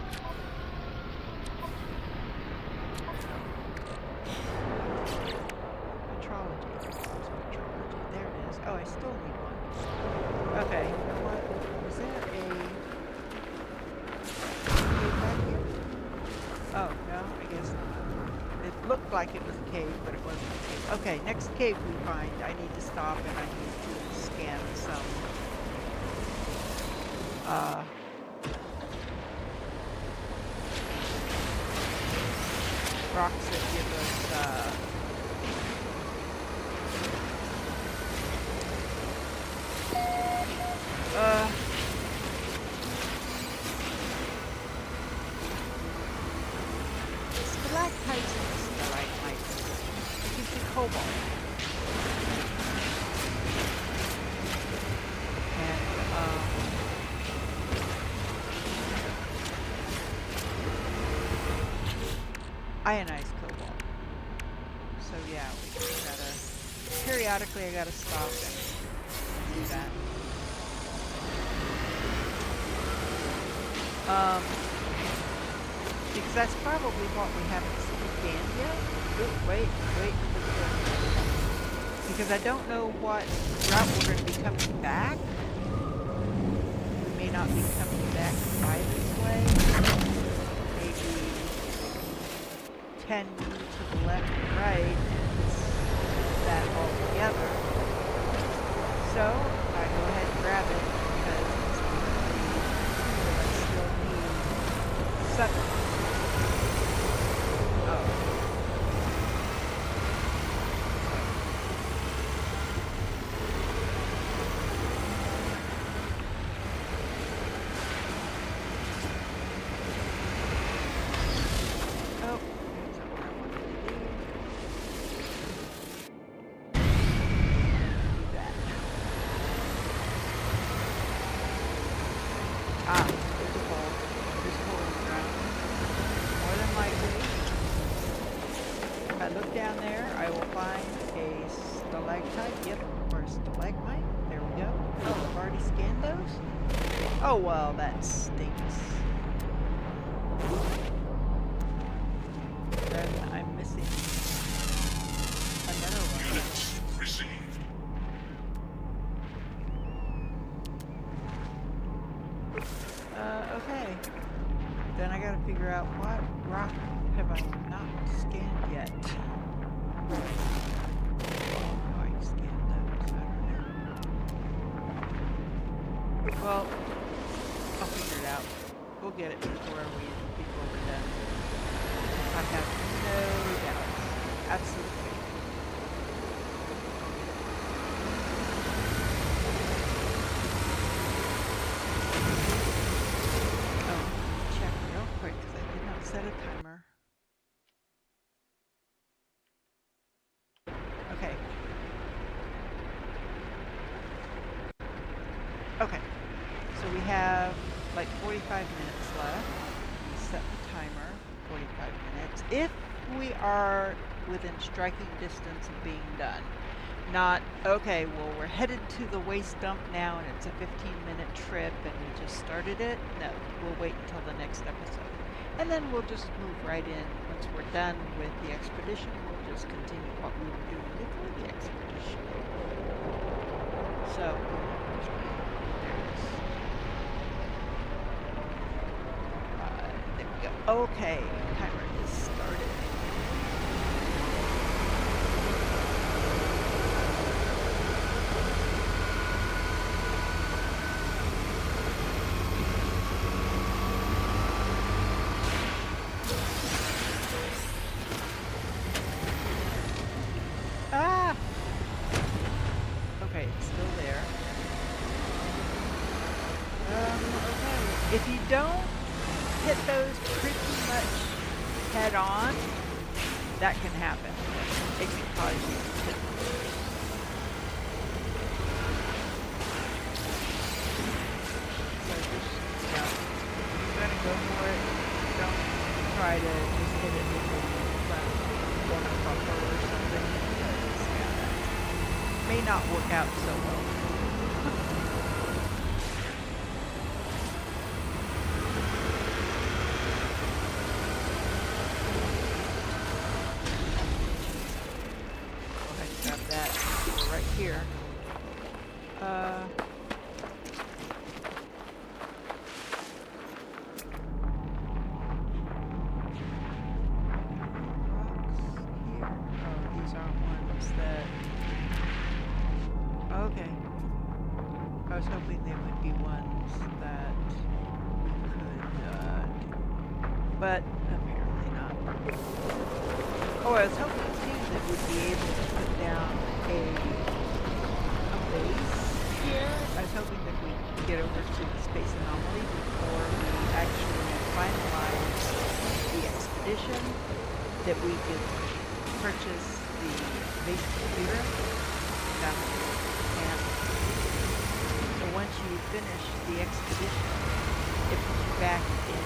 Metrology. Where's metrology? There it is. Oh, I still need one. Okay, you know what? Is there a cave back here? Oh, no, I guess not. looked like it was a cave, but it wasn't a cave. Okay, next cave we find, I need to stop and I need to scan some rocks that give us stalactites and stalagmites. It gives you cobalt. And ionized cobalt. So yeah, we just gotta, periodically I gotta stop and do that. Because that's probably what we haven't scanned yet. Ooh, wait. Because I don't know what route we're going to be coming back. We may not be coming back by this way. Maybe 10 to the left and right. It's that all together. So, I go ahead and grab it because I still need 7. Down there, I will find a stalactite, yep, or a stalagmite. There we go. Oh, I've already scanned those? Oh, well, that stinks. Then I'm missing another one. Units received. Okay. Then I gotta figure out what rock have I not scanned yet. I scanned those, I don't know. Well, I'll figure it out. We'll get it before we're done. I have no doubt. Absolutely. Oh, check real quick because I did not set a timer. Okay. Okay. So we have like 45 minutes left. Set the timer, 45 minutes. If we are within striking distance of being done. Not, okay, well, we're headed to the waste dump now and it's a 15-minute trip and we just started it. No, we'll wait until the next episode. And then we'll just move right in. Once we're done with the expedition, we'll just continue what we were doing before the expedition. So, there we go. Okay, timer is started. Ah! Okay, it's still there. Okay. If you don't hit those pretty much head on, that can happen. It can cause you to hit them. So just, you're gonna go for it. Don't try to just hit it with a bumper or something. Because, may not work out so well. Here. those aren't ones that... Okay. I was hoping they would be ones that we could do. But apparently not. Oh, I was hoping too that we'd be able to put down a base here. I was hoping that we could get over to the space anomaly before we actually finalize the expedition, that we could purchase the base computer down at camp. So once you finish the expedition, it puts you back in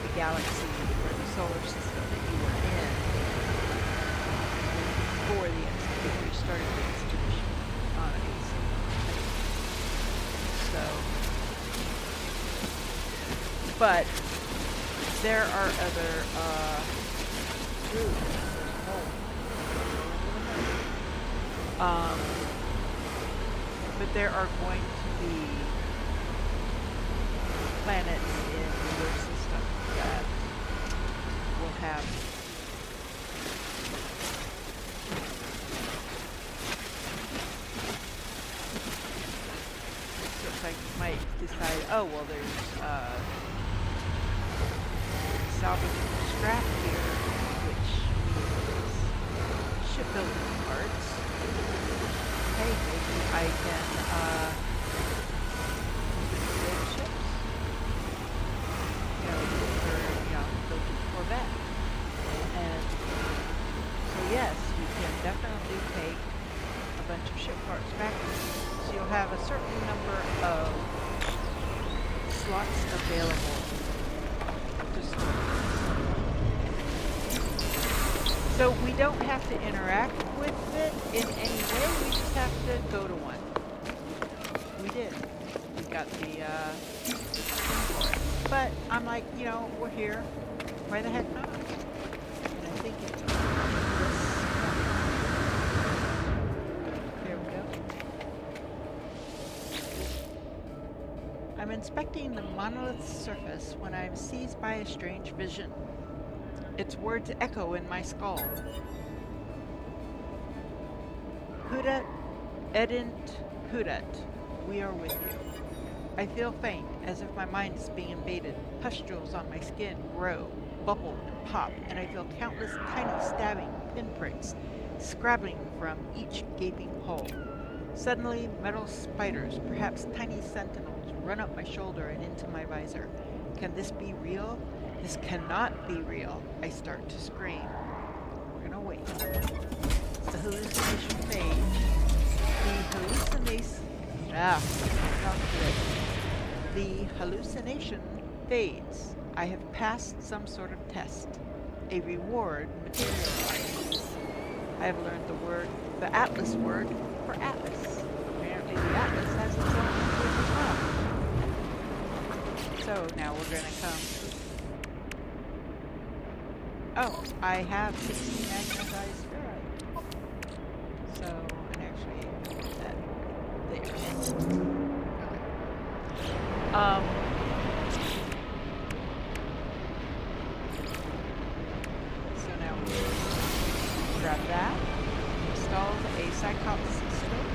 the galaxy or the solar system that you were in before the expedition. You started the expedition on AC. So, but there are other but there are going to be planets in your system that will have looks like you might decide, oh well, there's salvageable scrap here, which is shipbuilding parts. Hey, maybe I can build ships. Build a Corvette. And so yes, you can definitely take a bunch of ship parts back. So you'll have a certain number of slots available to store. So we don't have to interact with it in any way, we just have to go to one. We did. We got the but I'm like, we're here. Why the heck not? And I think it's this one. There we go. I'm inspecting the monolith's surface when I'm seized by a strange vision. Its words echo in my skull. Hudat, Edint, Hudat, we are with you. I feel faint, as if my mind is being invaded. Pustules on my skin grow, bubble, and pop, and I feel countless tiny stabbing pinpricks scrabbling from each gaping hole. Suddenly, metal spiders, perhaps tiny sentinels, run up my shoulder and into my visor. Can this be real? This cannot be real. I start to scream. We're gonna wait. The hallucination fades. The hallucination fades. I have passed some sort of test. A reward materializes. I have learned the Atlas word for Atlas. Apparently the Atlas has its own language as well. So now we're gonna come. Oh, I have 16 magnetized ferrite. So, and actually, that there. Okay. So now we grab that. Install a Cyclops scope.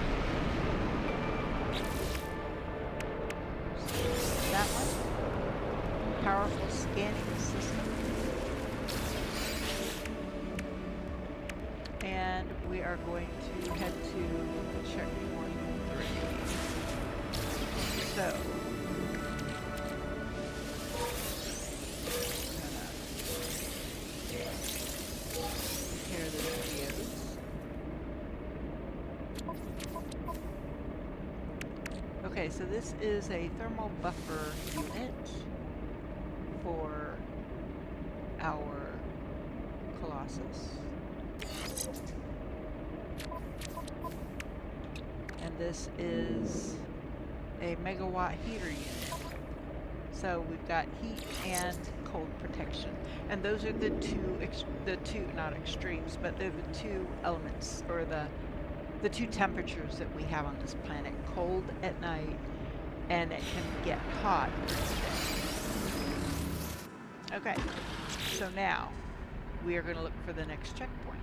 That one. Powerful scanning system. And we are going to head to checkpoint 3. So, here are the videos. Okay, so this is a thermal buffer unit for our Colossus. And this is a megawatt heater unit. So we've got heat and cold protection. And those are the two not extremes, but they're the two elements, or the two temperatures that we have on this planet. Cold at night, and it can get hot during the day. Okay, so now we are going to look for the next checkpoint.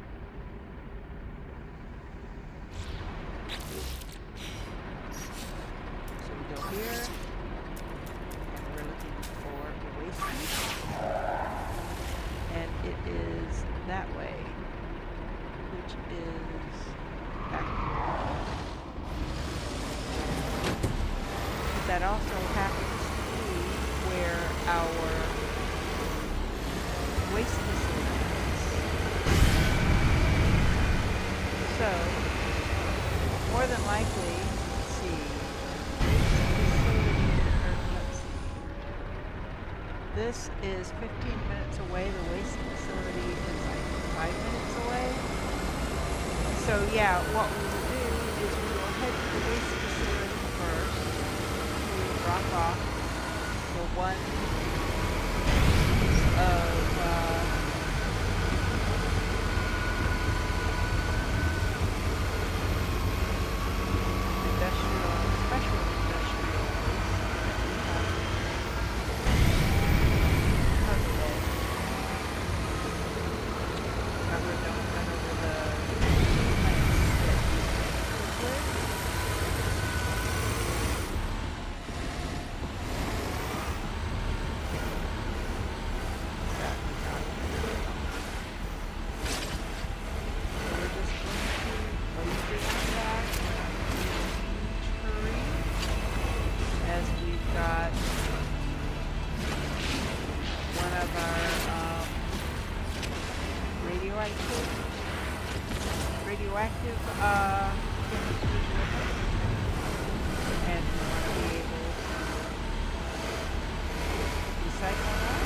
still here. And we're looking for a waste heap. And it is that way, which is back here. That also happens to be where our waste facility is. So, more than likely, let's see, this is 15 minutes away. The waste facility is like 5 minutes away. So yeah, what we will do is we will head to the waste facility first. We will drop off the one piece of industrial, special industrial waste that we have covered. Remember, don't run over the plants that you work with. Exactly not. So we're just going to laser that tree as we've got one of our radioactive chemistry with us, and we want to be able to recycle that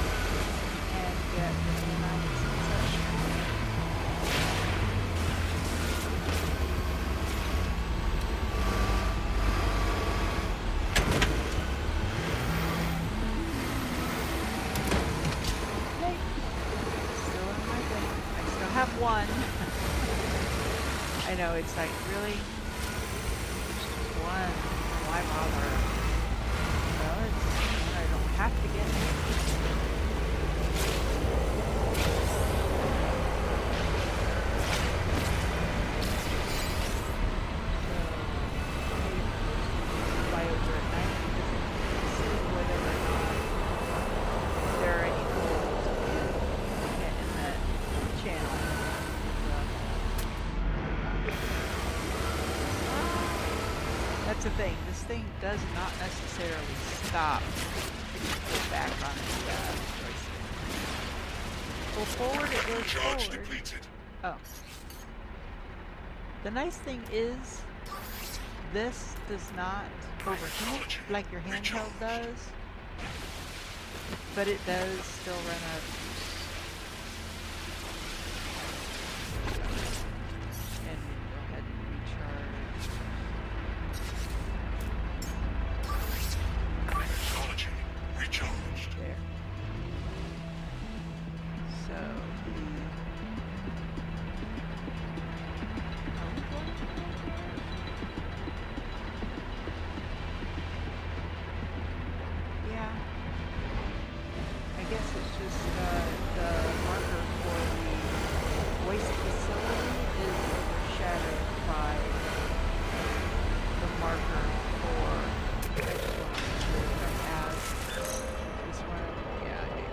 and get the nice successful. Okay, still in my thing. I still have one. I know, it's like, really? It's just one. Why bother? Well, it's one I don't have to get. Fly over at night because it can see whether or not there are any holes in that channel. That's the thing. This thing does not necessarily stop if you pull back on the joystick. Go forward, it goes Charge forward. depleted. Oh. The nice thing is, this does not overheat like your handheld does, but it does still run out of juice. And we go ahead and recharge. Technology recharged. There. So, yeah. I guess it's just the marker for the waste facility is overshadowed by the marker for. I just want to make sure that I have this one. Yeah, I do.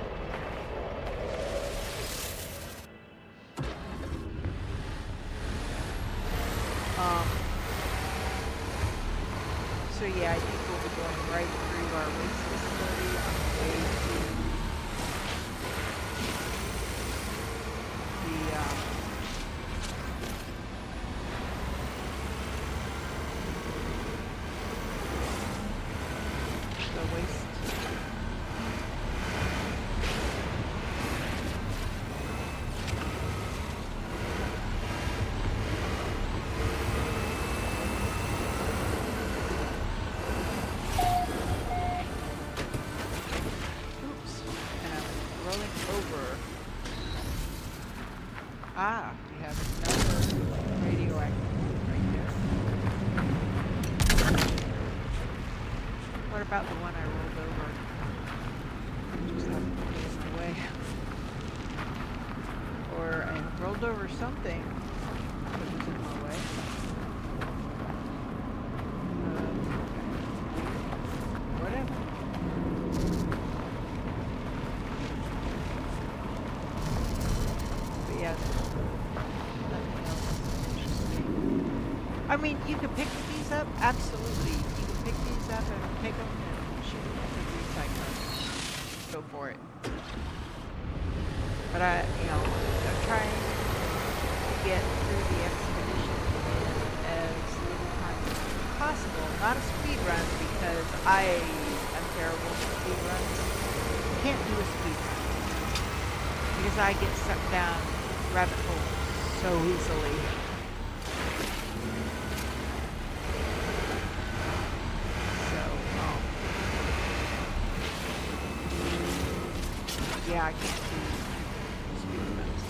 So yeah, I think we'll be going right through our waste facility on the way to the waste. Oops, and I'm rolling over. Ah, we have another radioactive right there. What about the one I rolled over? Just happened to be in my way. Or I rolled over something that was in my way. Okay. I mean, you can pick these up, absolutely. You can pick these up and pick them and shoot them into the recycler. Go for it. But I'm trying to get through the expedition in as little time as possible. Not a speed run because I am terrible at speed runs. Can't do a speed run because I get sucked down rabbit holes so easily. Yeah, I can't do speed runs.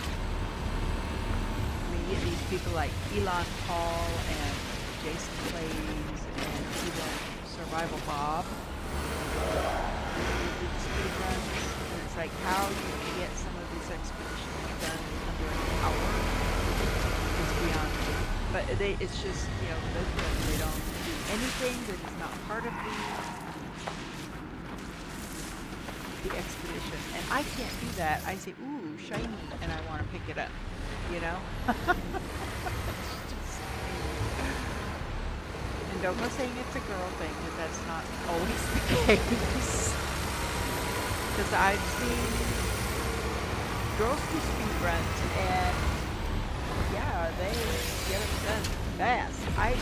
I mean, you get these people like Elon Paul and Jason Plays and even Survival Bob who do the speed runs. And it's like how you can get some of these expeditions done under an hour is beyond me. But it's just, they don't do anything that is not part of the expedition, and I can't do that. I say, ooh, shiny, and I want to pick it up, It's just, and don't go saying it's a girl thing, because that's not always the case. Because I've seen girls do speed runs, and yeah, they get it done fast. I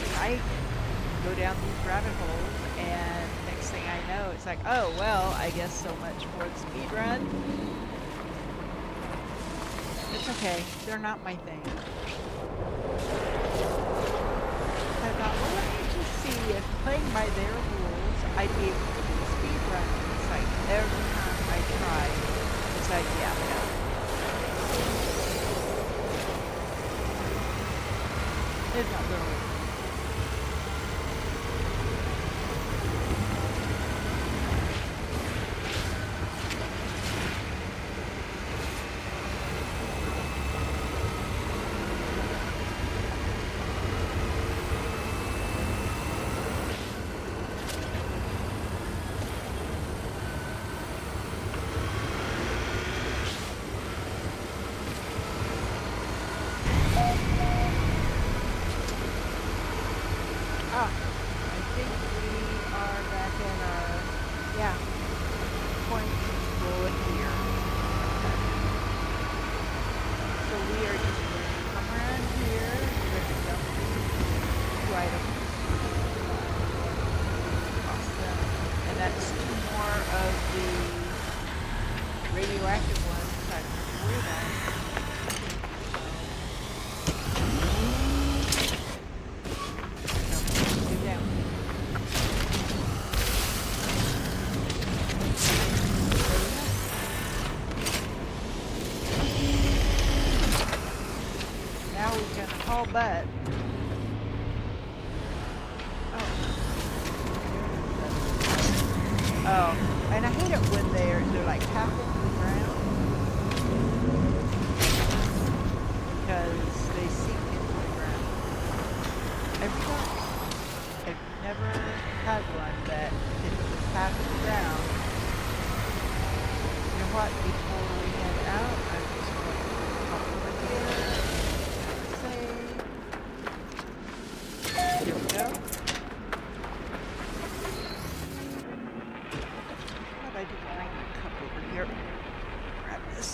go down these rabbit holes, and next thing I know, it's like, oh, well, I guess so much for the speed run. It's okay. They're not my thing. I thought, well, let me just see if playing by their rules, I'd be able to do a speed run. It's like every time I try, it's like, yeah, no. It's not going to work. But oh, and I hate it when they're like halfway to the ground because they sink into the ground. Every time, I've never had one that it was half to the ground. You know what? Before we head out, I'm just going to hop over here. Here we go. But I didn't bring my cup over here. Grab this.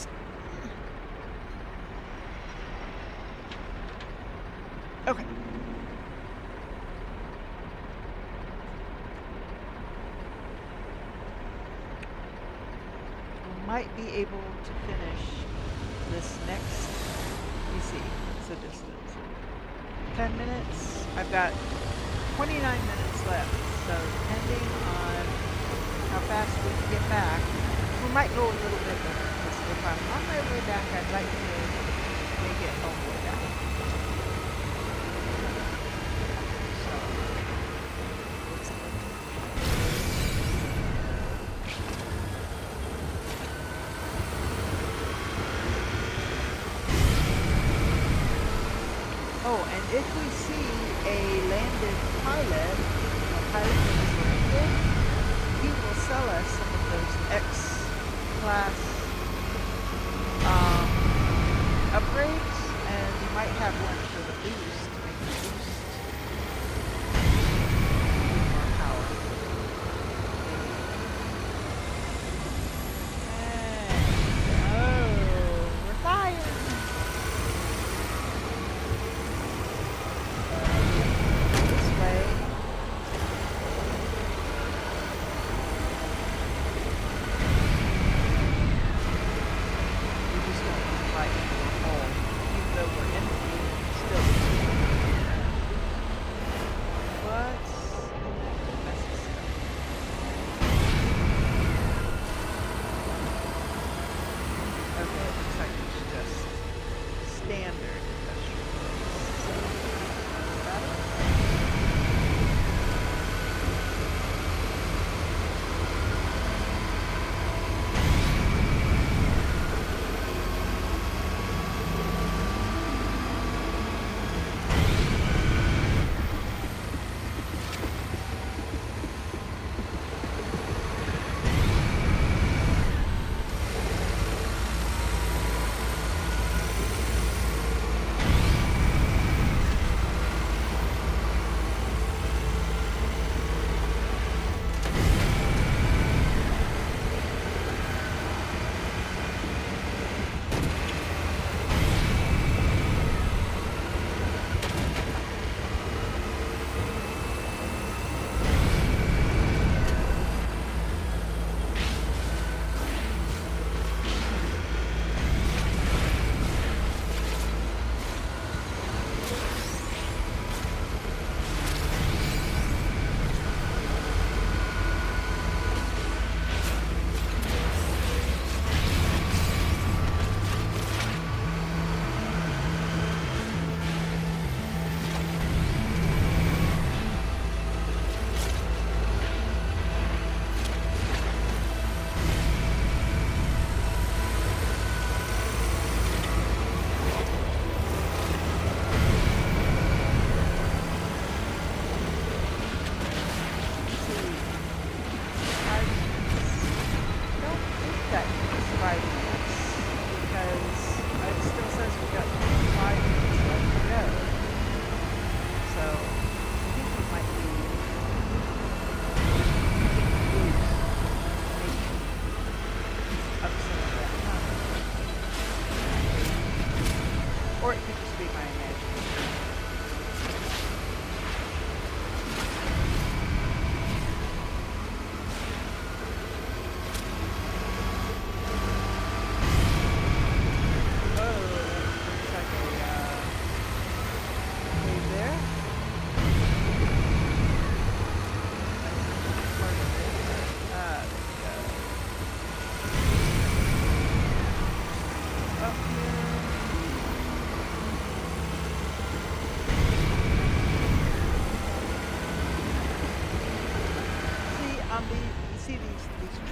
Okay. We might be able to finish this next. Let me see. What's the distance? 10 minutes. I've got 29 minutes left, so depending on how fast we can get back, we might go a little bit better, because if I'm on my way back, I'd like to make it all the way back. So, let's look. Oh, and if we see a landed pilot, a pilot that is landed, he will sell us some of those X-class upgrades, and we might have one for the boost to make the boost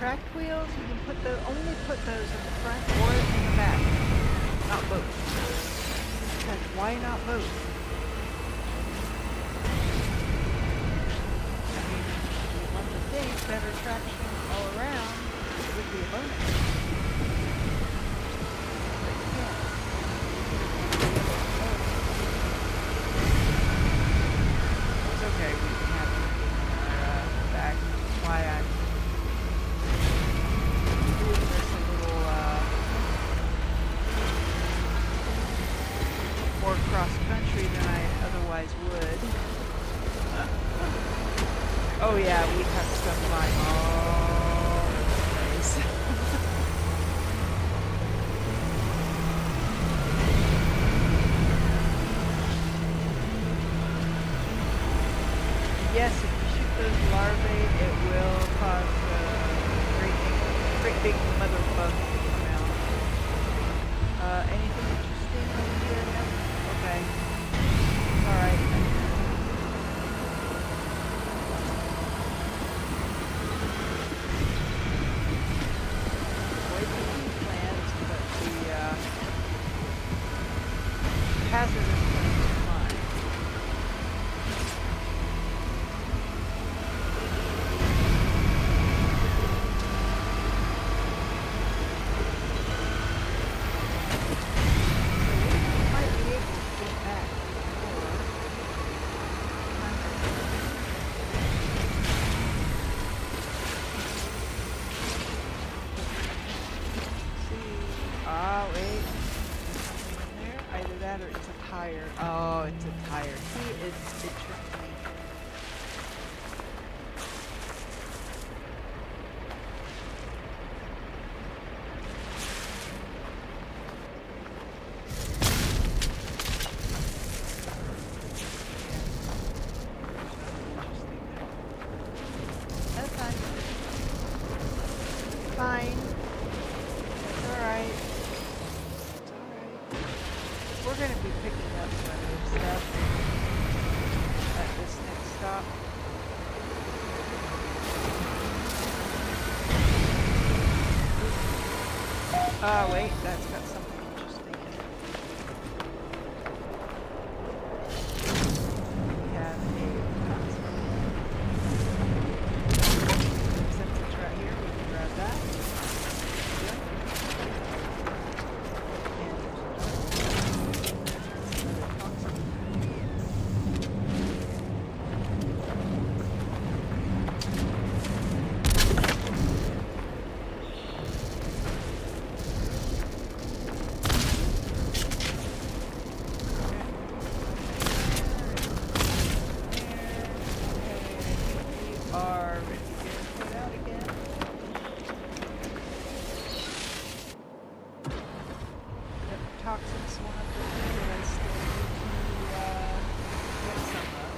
track wheels, you can put the only put those in the front or in the back, not both. Because why not both? I mean, one would think better traction all around would be a bonus. But you can't. It's okay, we can have everything in our back. That's why I'm doing this a little more cross-country than I otherwise would. Oh yeah, we have stuff flying all over the place. Yes, if you shoot those larvae, it will cause great big mother bug to come out. Anything interesting over here? No? Okay. Alright. Plans, but the hazardous plans are fine. Or it's a tire. Oh, it's a tire. See, it tricked me. That's fine. Fine. It's alright. We're going to be picking up some other stuff at this next stop. Wait, that's got something interesting in it. We have a console. Since it's right here, we can grab that. Toxins one of the things that I still need to get some of.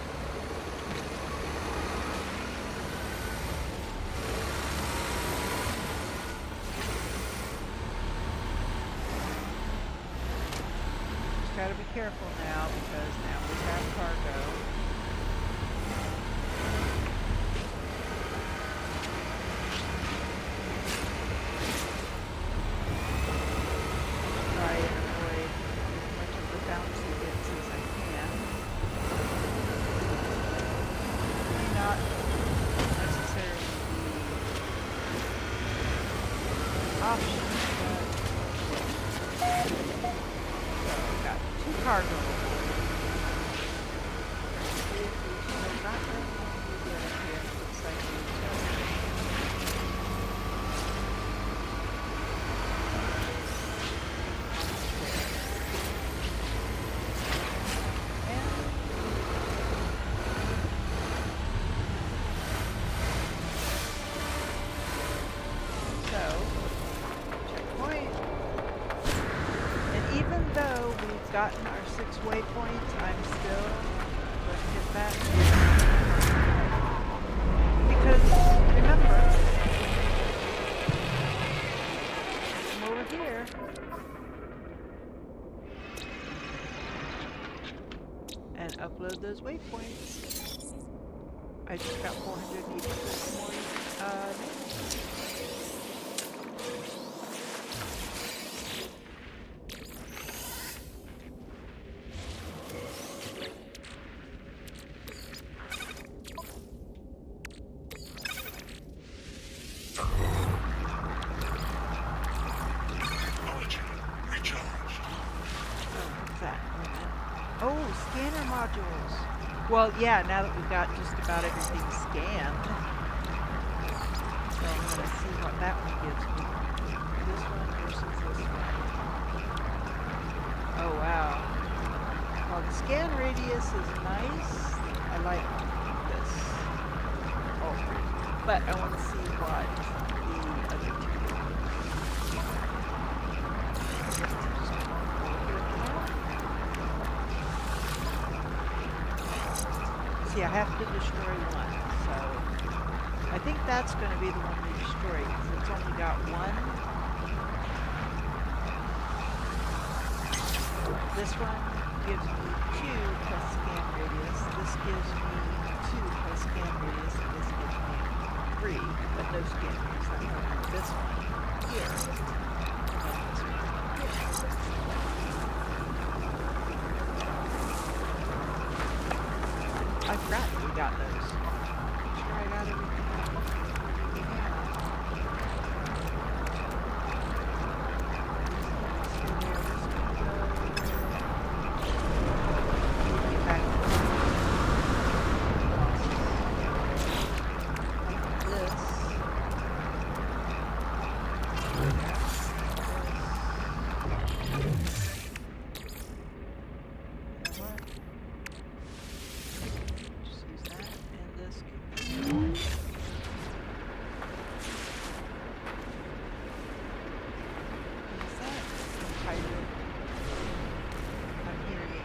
Just gotta be careful now because now we have cargo. Cargo. Gotten our 6 waypoints, I'm still going to hit that. Because, remember, I'm over here. And upload those waypoints. I just got 486 more names. modules. Well, yeah, now that we've got just about everything scanned, so I'm going to see what that one gives me. This one versus this one. Oh, wow. Well, the scan radius is nice. I like this. Oh, but I want to see what the other two do. See, I have to destroy one, so I think that's going to be the one we destroy because it's only got one. This one gives me 2 plus scan radius. This gives me 2 plus scan radius, and this gives me 3, but no scan radius. That one, this one here, and then this one here. I forgot we got those. Make sure I got everything out.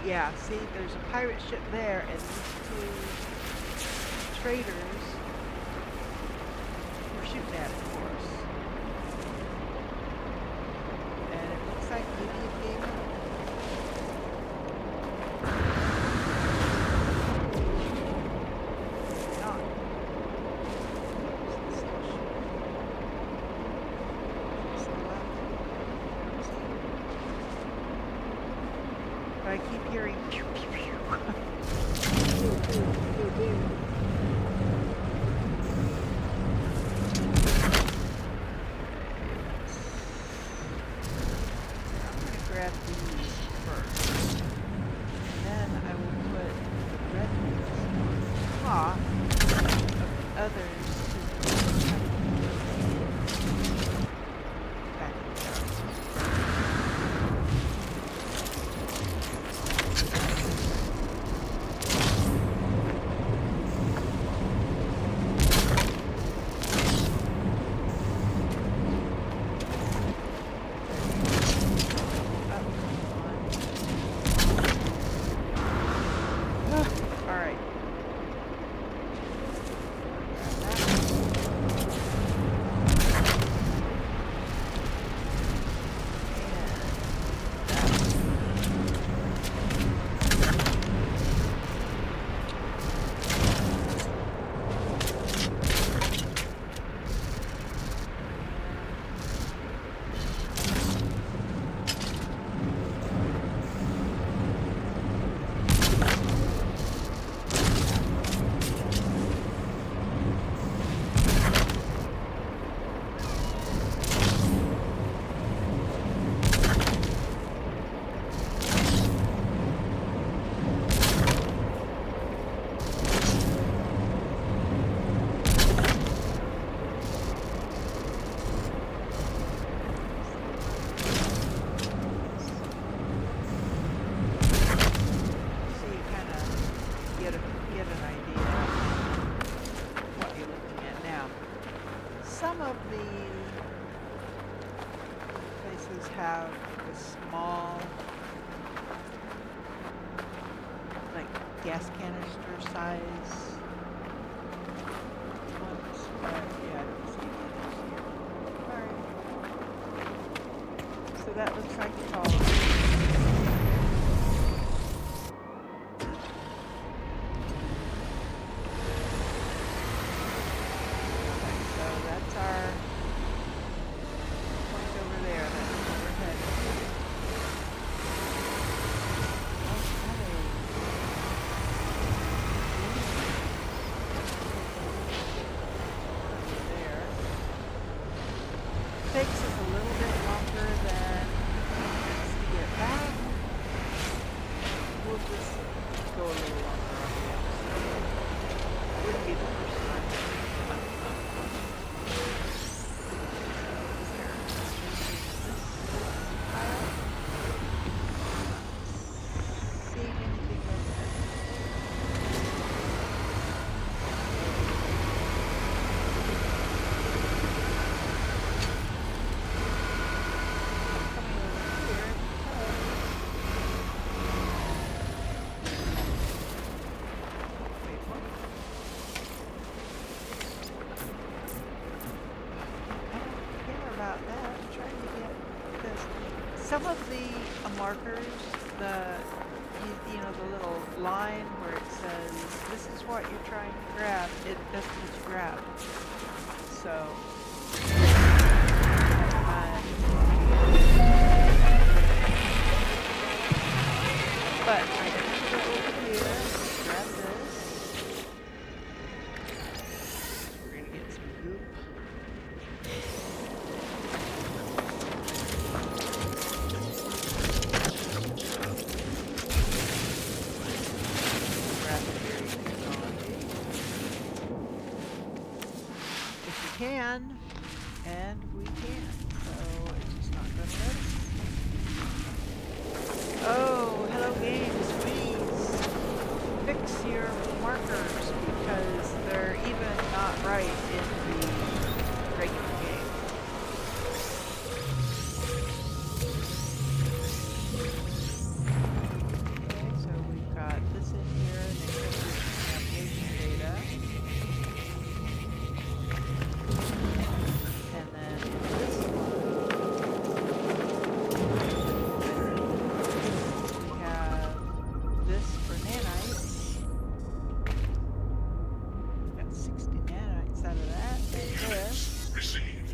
Yeah, see, there's a pirate ship there, and these 2 traders were shooting at it for us. And it looks like maybe it gave up. Not. It's still shooting. It's still out there. See? But I keep hearing pew pew pew. I'm going to grab these first. And then I will put the red ones on top of the others back in the yard. Some of the places have the small, like gas canister size ones, but yeah, I don't see any of those here. Alright. So that looks like it's all of it. Takes us a little bit longer than to get some of the markers, you know, the little line where it says this is what you're trying to grab, that's what you grab. So, but I need to go over here and grab this. We're gonna get some goop. If you can, and we can, so it's just not going to let us. Oh, hello games, please fix your markers because they're even not right in the regular game. Okay, so we've got this in here, and then navigation data. And then this one, we have this for nanites. We got 60 nanites out of that. And this. Received.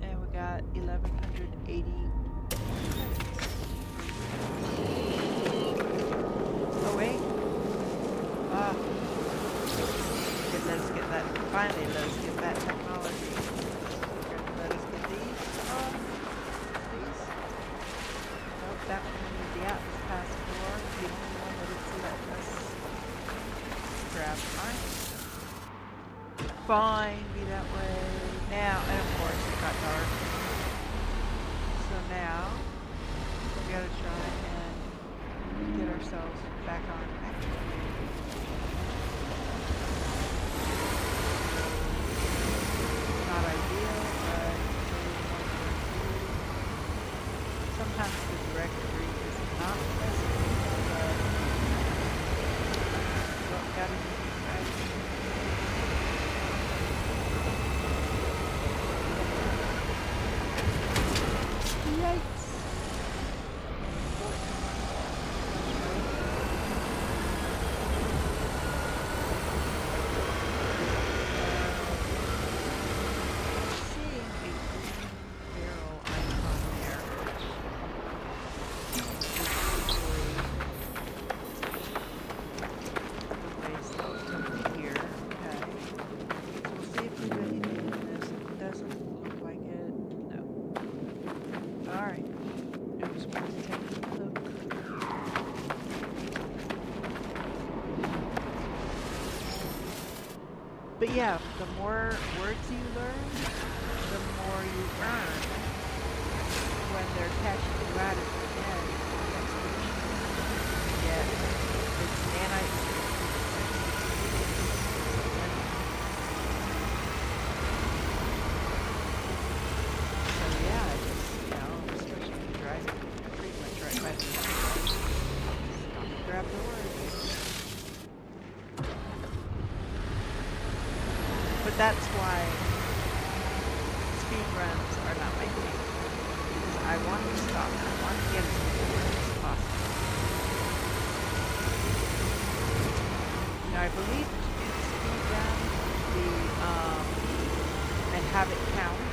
And we got 1180. Oh wait. Ah. Let us get that. Finally, let us get that technology. Let us get these. Please. Nope, that one we need the Atlas Pass for. The only one that it's letting us grab. Fine, be that way. Now, and of course, it got dark. So now, we gotta try and get ourselves back on action. Not ideal, but sometimes the directory is not the best, but what got to do, right? Yikes! But yeah, the more words you learn, the more you earn when they're catching you out at the end. Yeah, it's nanites. So yeah, I just, you know, especially driving pretty much right by the stop and grab the words. But that's why speed runs are not my thing. Because I want to stop. I want to get as many words as possible. You know, I believe to do the speed run, and have it count.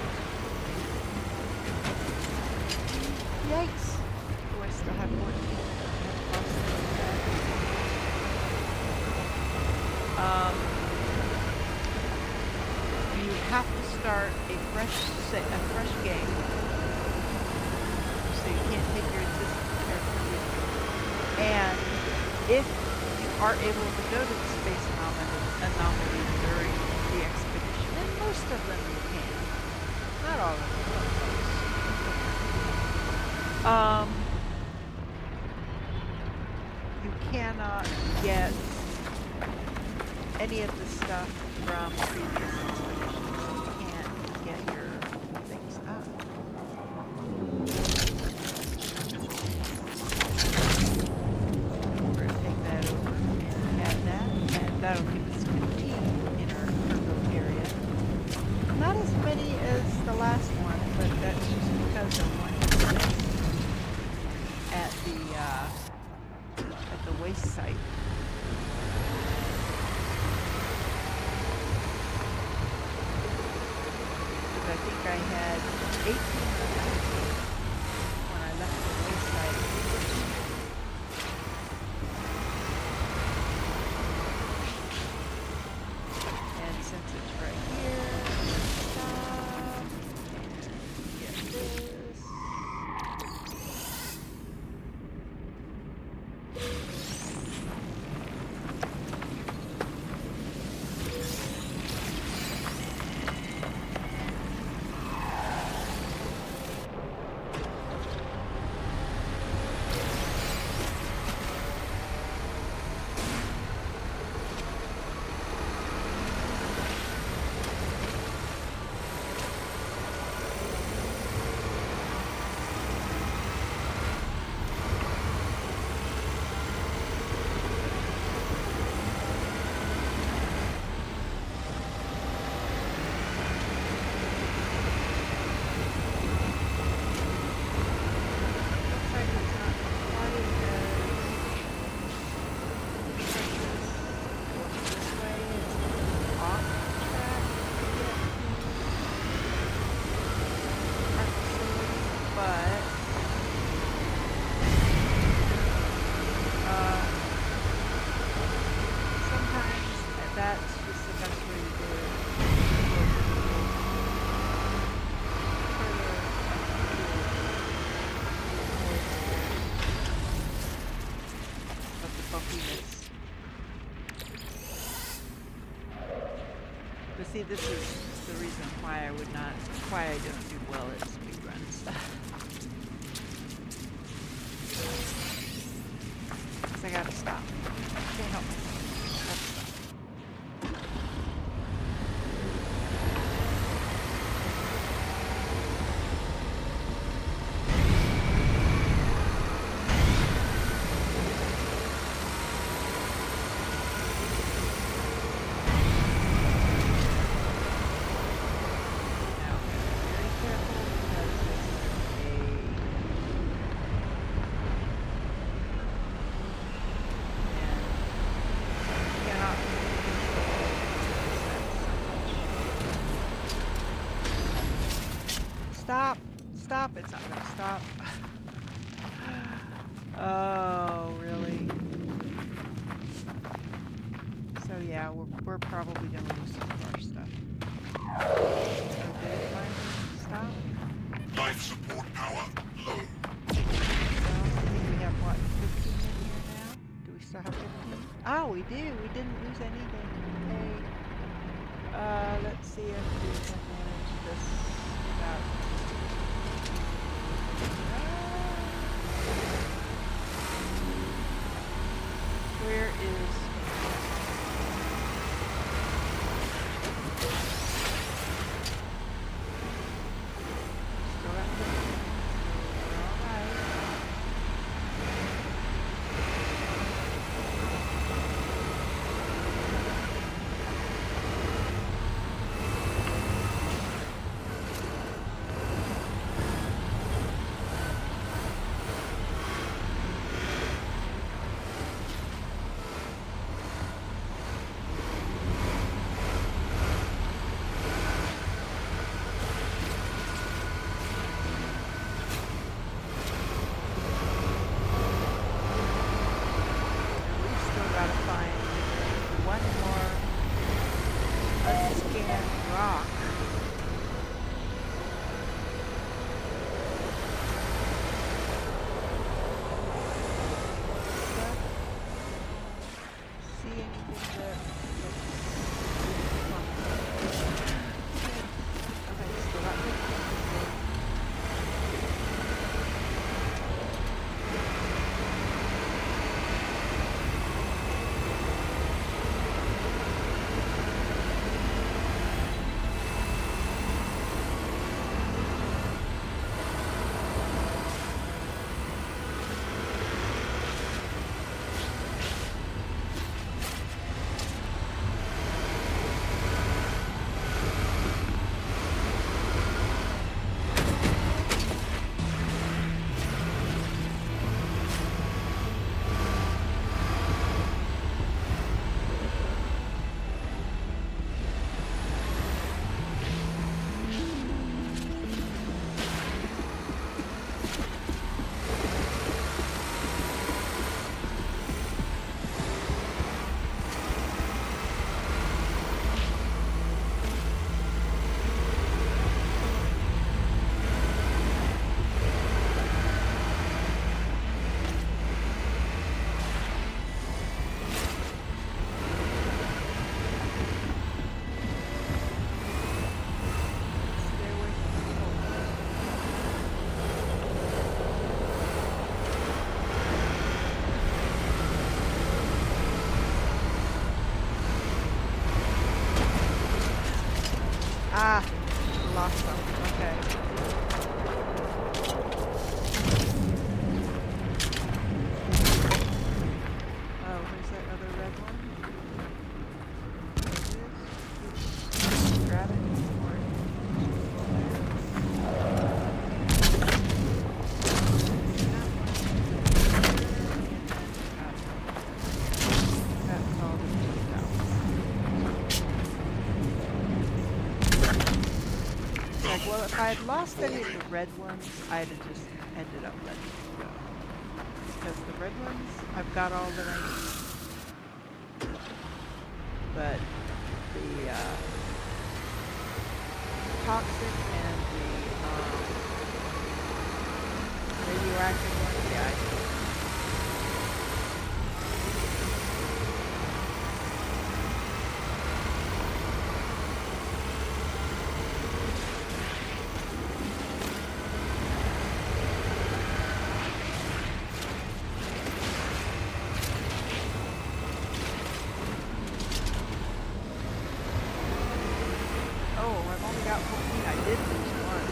Yikes! Oh, I still have 14. You have to start a fresh game, so you can't take your existing character with you. And if you are able to go to the space anomaly during the expedition, and most of them you can, not all of them, but most. You cannot get any of the stuff from previous expeditions. You can't get your things up. We're going to take that over and add that, and that'll give us 15 in our cargo area. Not as many as the last one, but that's just because I wanted to waste site. Because I think I had 18 or 19 when I left the waste site. And since it's right here, stop and get this. But see, this is the reason why I don't do well at speedruns. Because I gotta stop. Can't help myself. Gotta stop. Stop! Stop! It's not gonna stop. Oh, really? So yeah, we're probably gonna lose some of our stuff. So did it finally stop? Life support power low. Well, we have what, 15 in here now? Do we still have 15? Oh, we do! We didn't lose anything. Hey. Let's see if we can manage this without... Where is... Still got 15. Alright. If I had lost any of the red ones, I'd have just ended up letting them go. Because the red ones, I've got all that I need. But the toxic and the radioactive ones, yeah, I need. Got 14. I did lose one.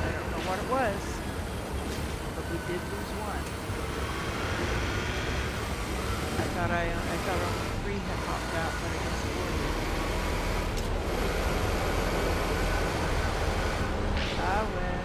I don't know what it was, but we did lose one. I thought only 3 had popped out, but I guess 4 did. I win.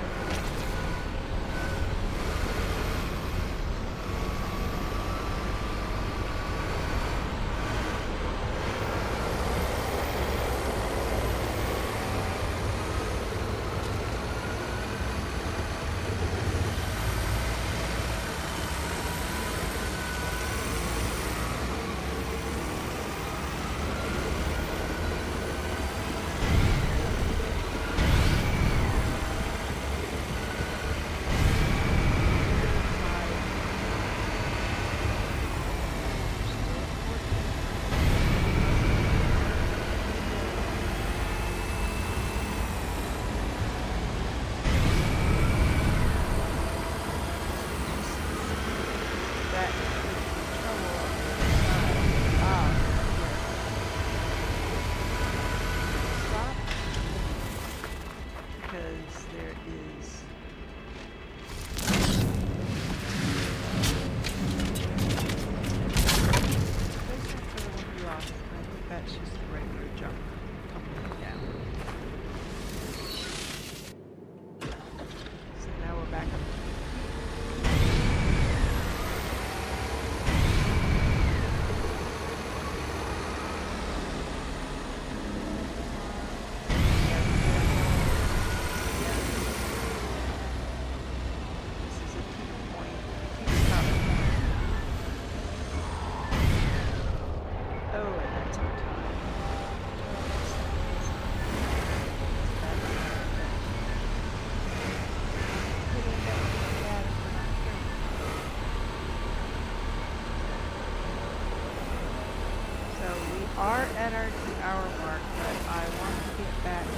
Are at our 2-hour mark, but I want to get back to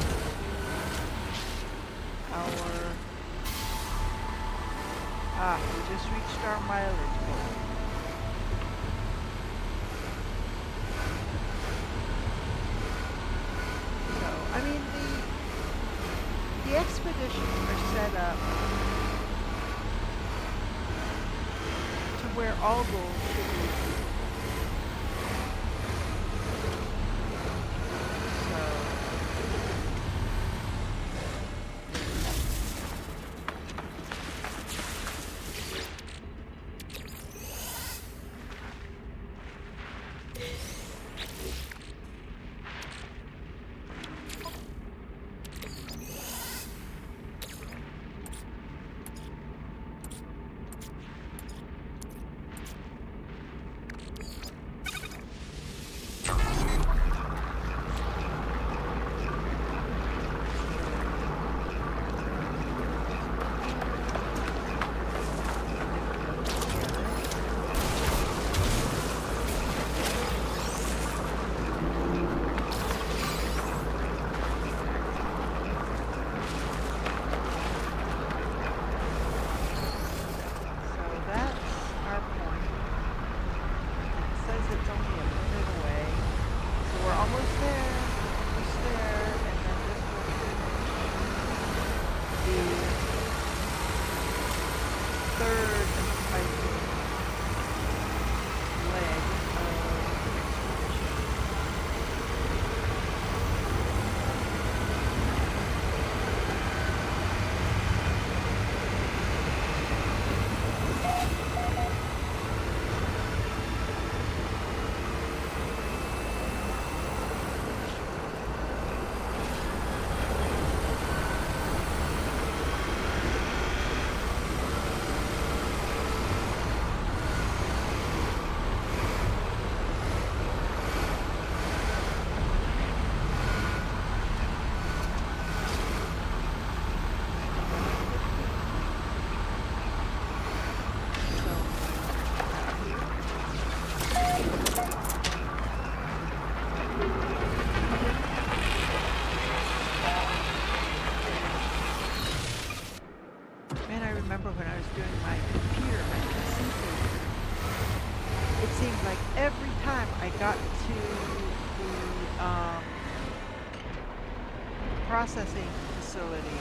our we just reached our mileage goal. So I mean the expeditions are set up to where all goals should be achieved. seemed like every time I got to the processing facility,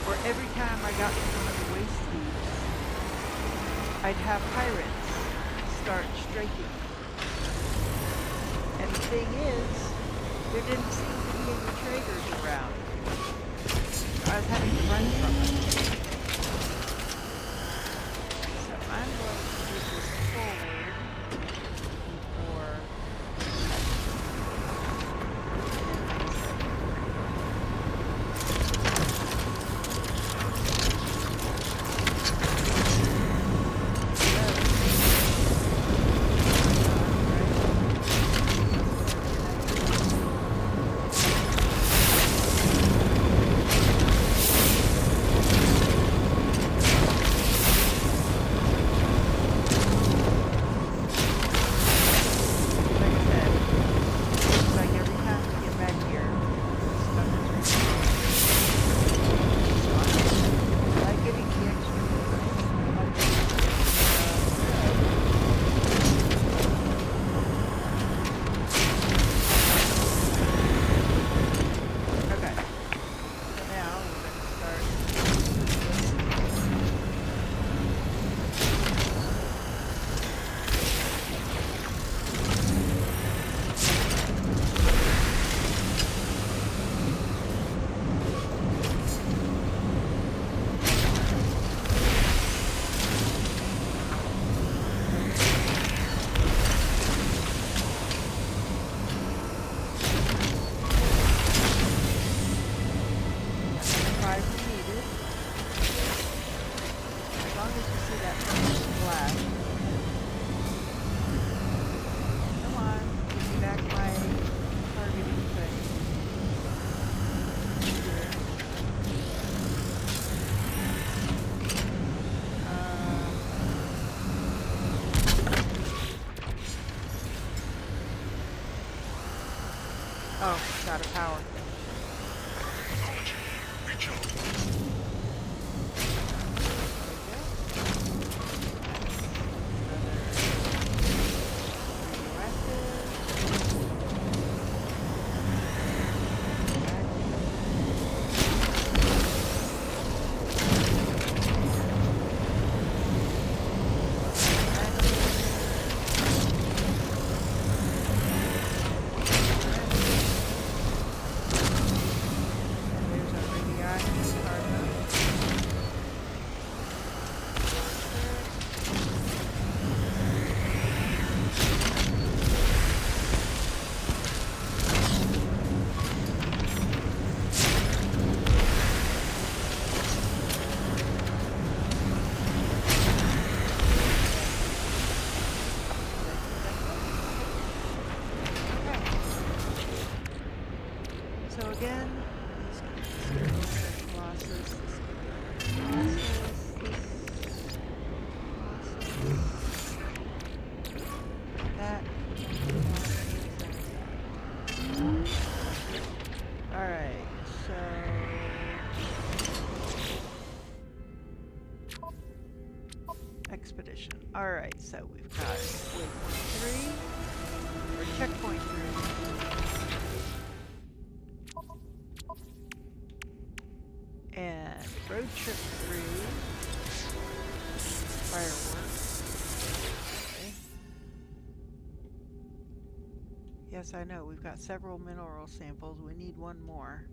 or every time I got to one of the waste heaps, I'd have pirates start striking. And the thing is, there didn't seem to be any traders around. I was having to run from them. So I'm going to move this forward before... Oh, it's out of power. So again, these Colossus, that. Alright, so expedition. Alright, so we've got waypoint 3 or checkpoint 3. And road trip 3, fireworks. Okay. Yes, I know, we've got several mineral samples. We need one more.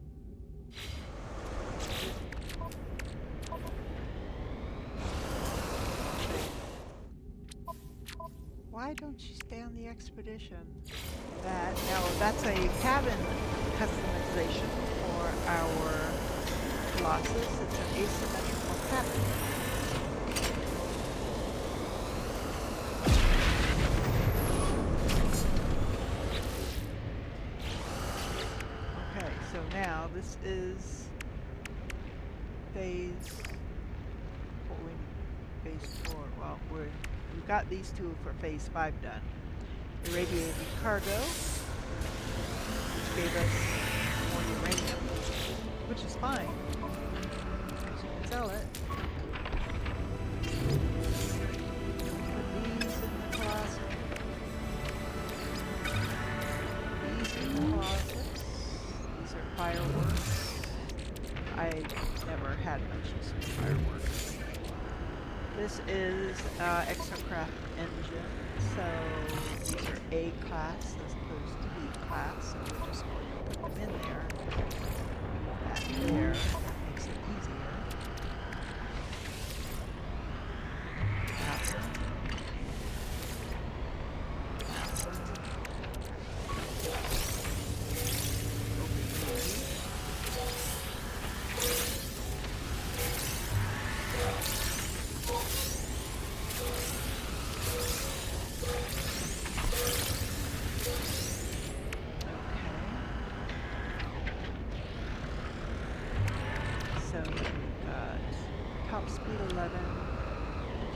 Why don't you stay on the expedition? Now that's a cabin customization for our Colossus. It's an asymmetrical cabin. Okay, so now this is phase 4. Well, we've got these two for phase 5 done. Irradiated cargo, which gave us more uranium, which is fine. So you can sell it. Put these in the Colossus. This is Exocraft engine, so these are A class as opposed to B class, so we're just going to put them in there. That there makes it easier. That one. That one. So we've got top speed 11,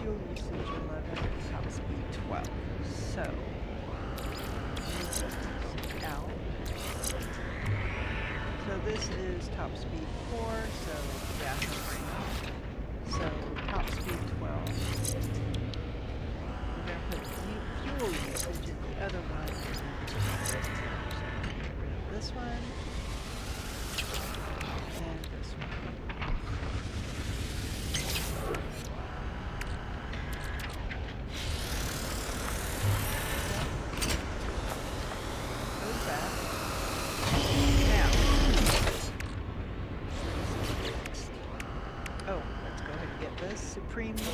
fuel usage 11, top speed 12. So move these out. So this is top speed 4, so gas range. So top speed 12. We're going to put fuel usage in the other one. So get rid of this one. And this one. Goes back. Now. Oh, let's go ahead and get this. Supreme Movement.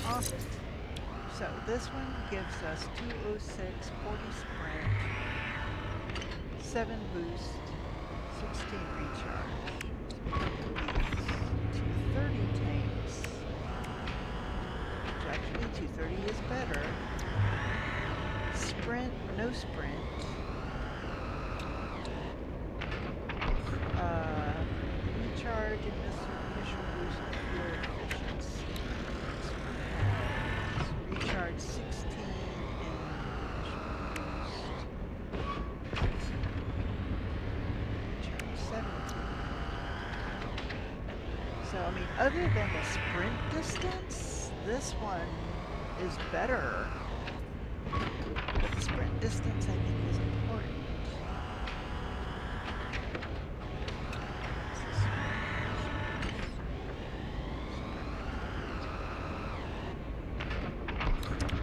Awesome. So this one gives us 206, 40 sprint, 7 boost, 16 recharge. 230 tanks, which actually 230 is better. Sprint, no sprint. Recharge and initial boost and fuel efficiency. Recharge 16 and recharge 17. So, I mean, other than the sprint distance, this one is better. But the sprint distance, I think, is important.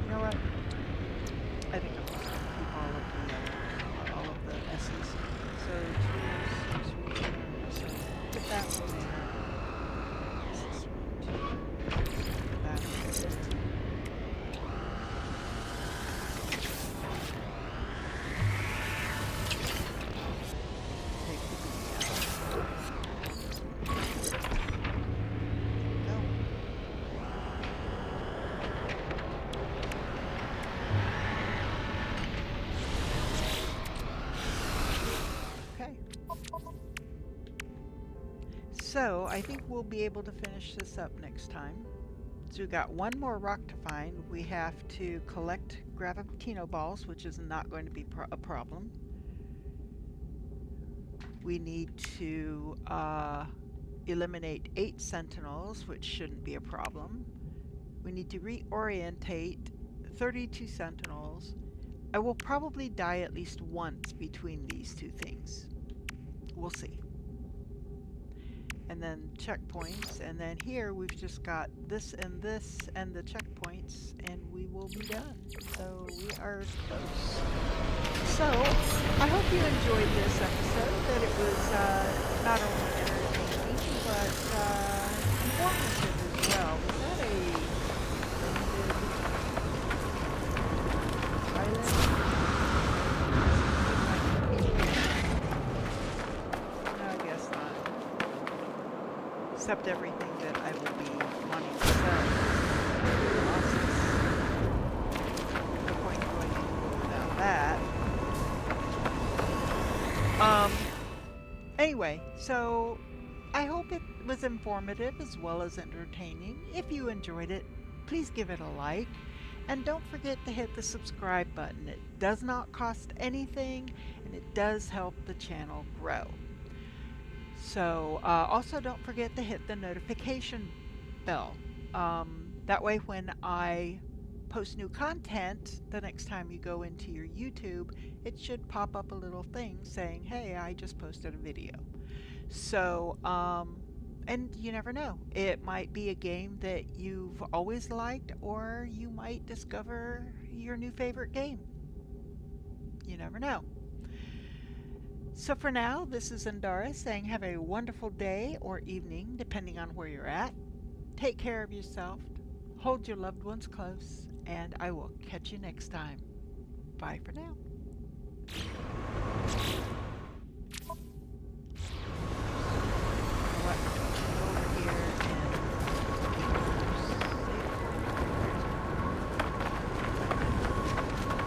You know what? I think I'm just going to keep all of the S's. So 206 recharge. So put that one there. This is 1, 2. Put that one there. Take the B out. Go. Okay. So I think we'll be able to finish this up next time. So we've got one more rock to find. We have to collect gravitino balls, which is not going to be a problem. We need to eliminate 8 sentinels, which shouldn't be a problem. We need to reorientate 32 sentinels. I will probably die at least once between these two things. We'll see. And then checkpoints, and then here we've just got this and the checkpoints, and we will be done. So we are close. So I hope you enjoyed this episode, that it was not only entertaining, but informative as well. Was that a island? No, I guess not. Except everything that I will be wanting to sell. No point going anywhere without that. Um, anyway, so I hope it was informative as well as entertaining. If you enjoyed it, please give it a like. And don't forget to hit the subscribe button. It does not cost anything and it does help the channel grow. So also don't forget to hit the notification bell. That way when I post new content, the next time you go into your YouTube, it should pop up a little thing saying, hey, I just posted a video. So, and you never know. It might be a game that you've always liked, or you might discover your new favorite game. You never know. So for now, this is Andara saying have a wonderful day or evening, depending on where you're at. Take care of yourself, hold your loved ones close, and I will catch you next time. Bye for now. What? Over here and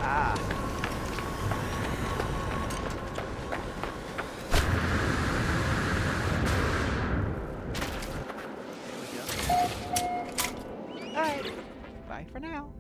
ah. There we go. All right. Bye for now.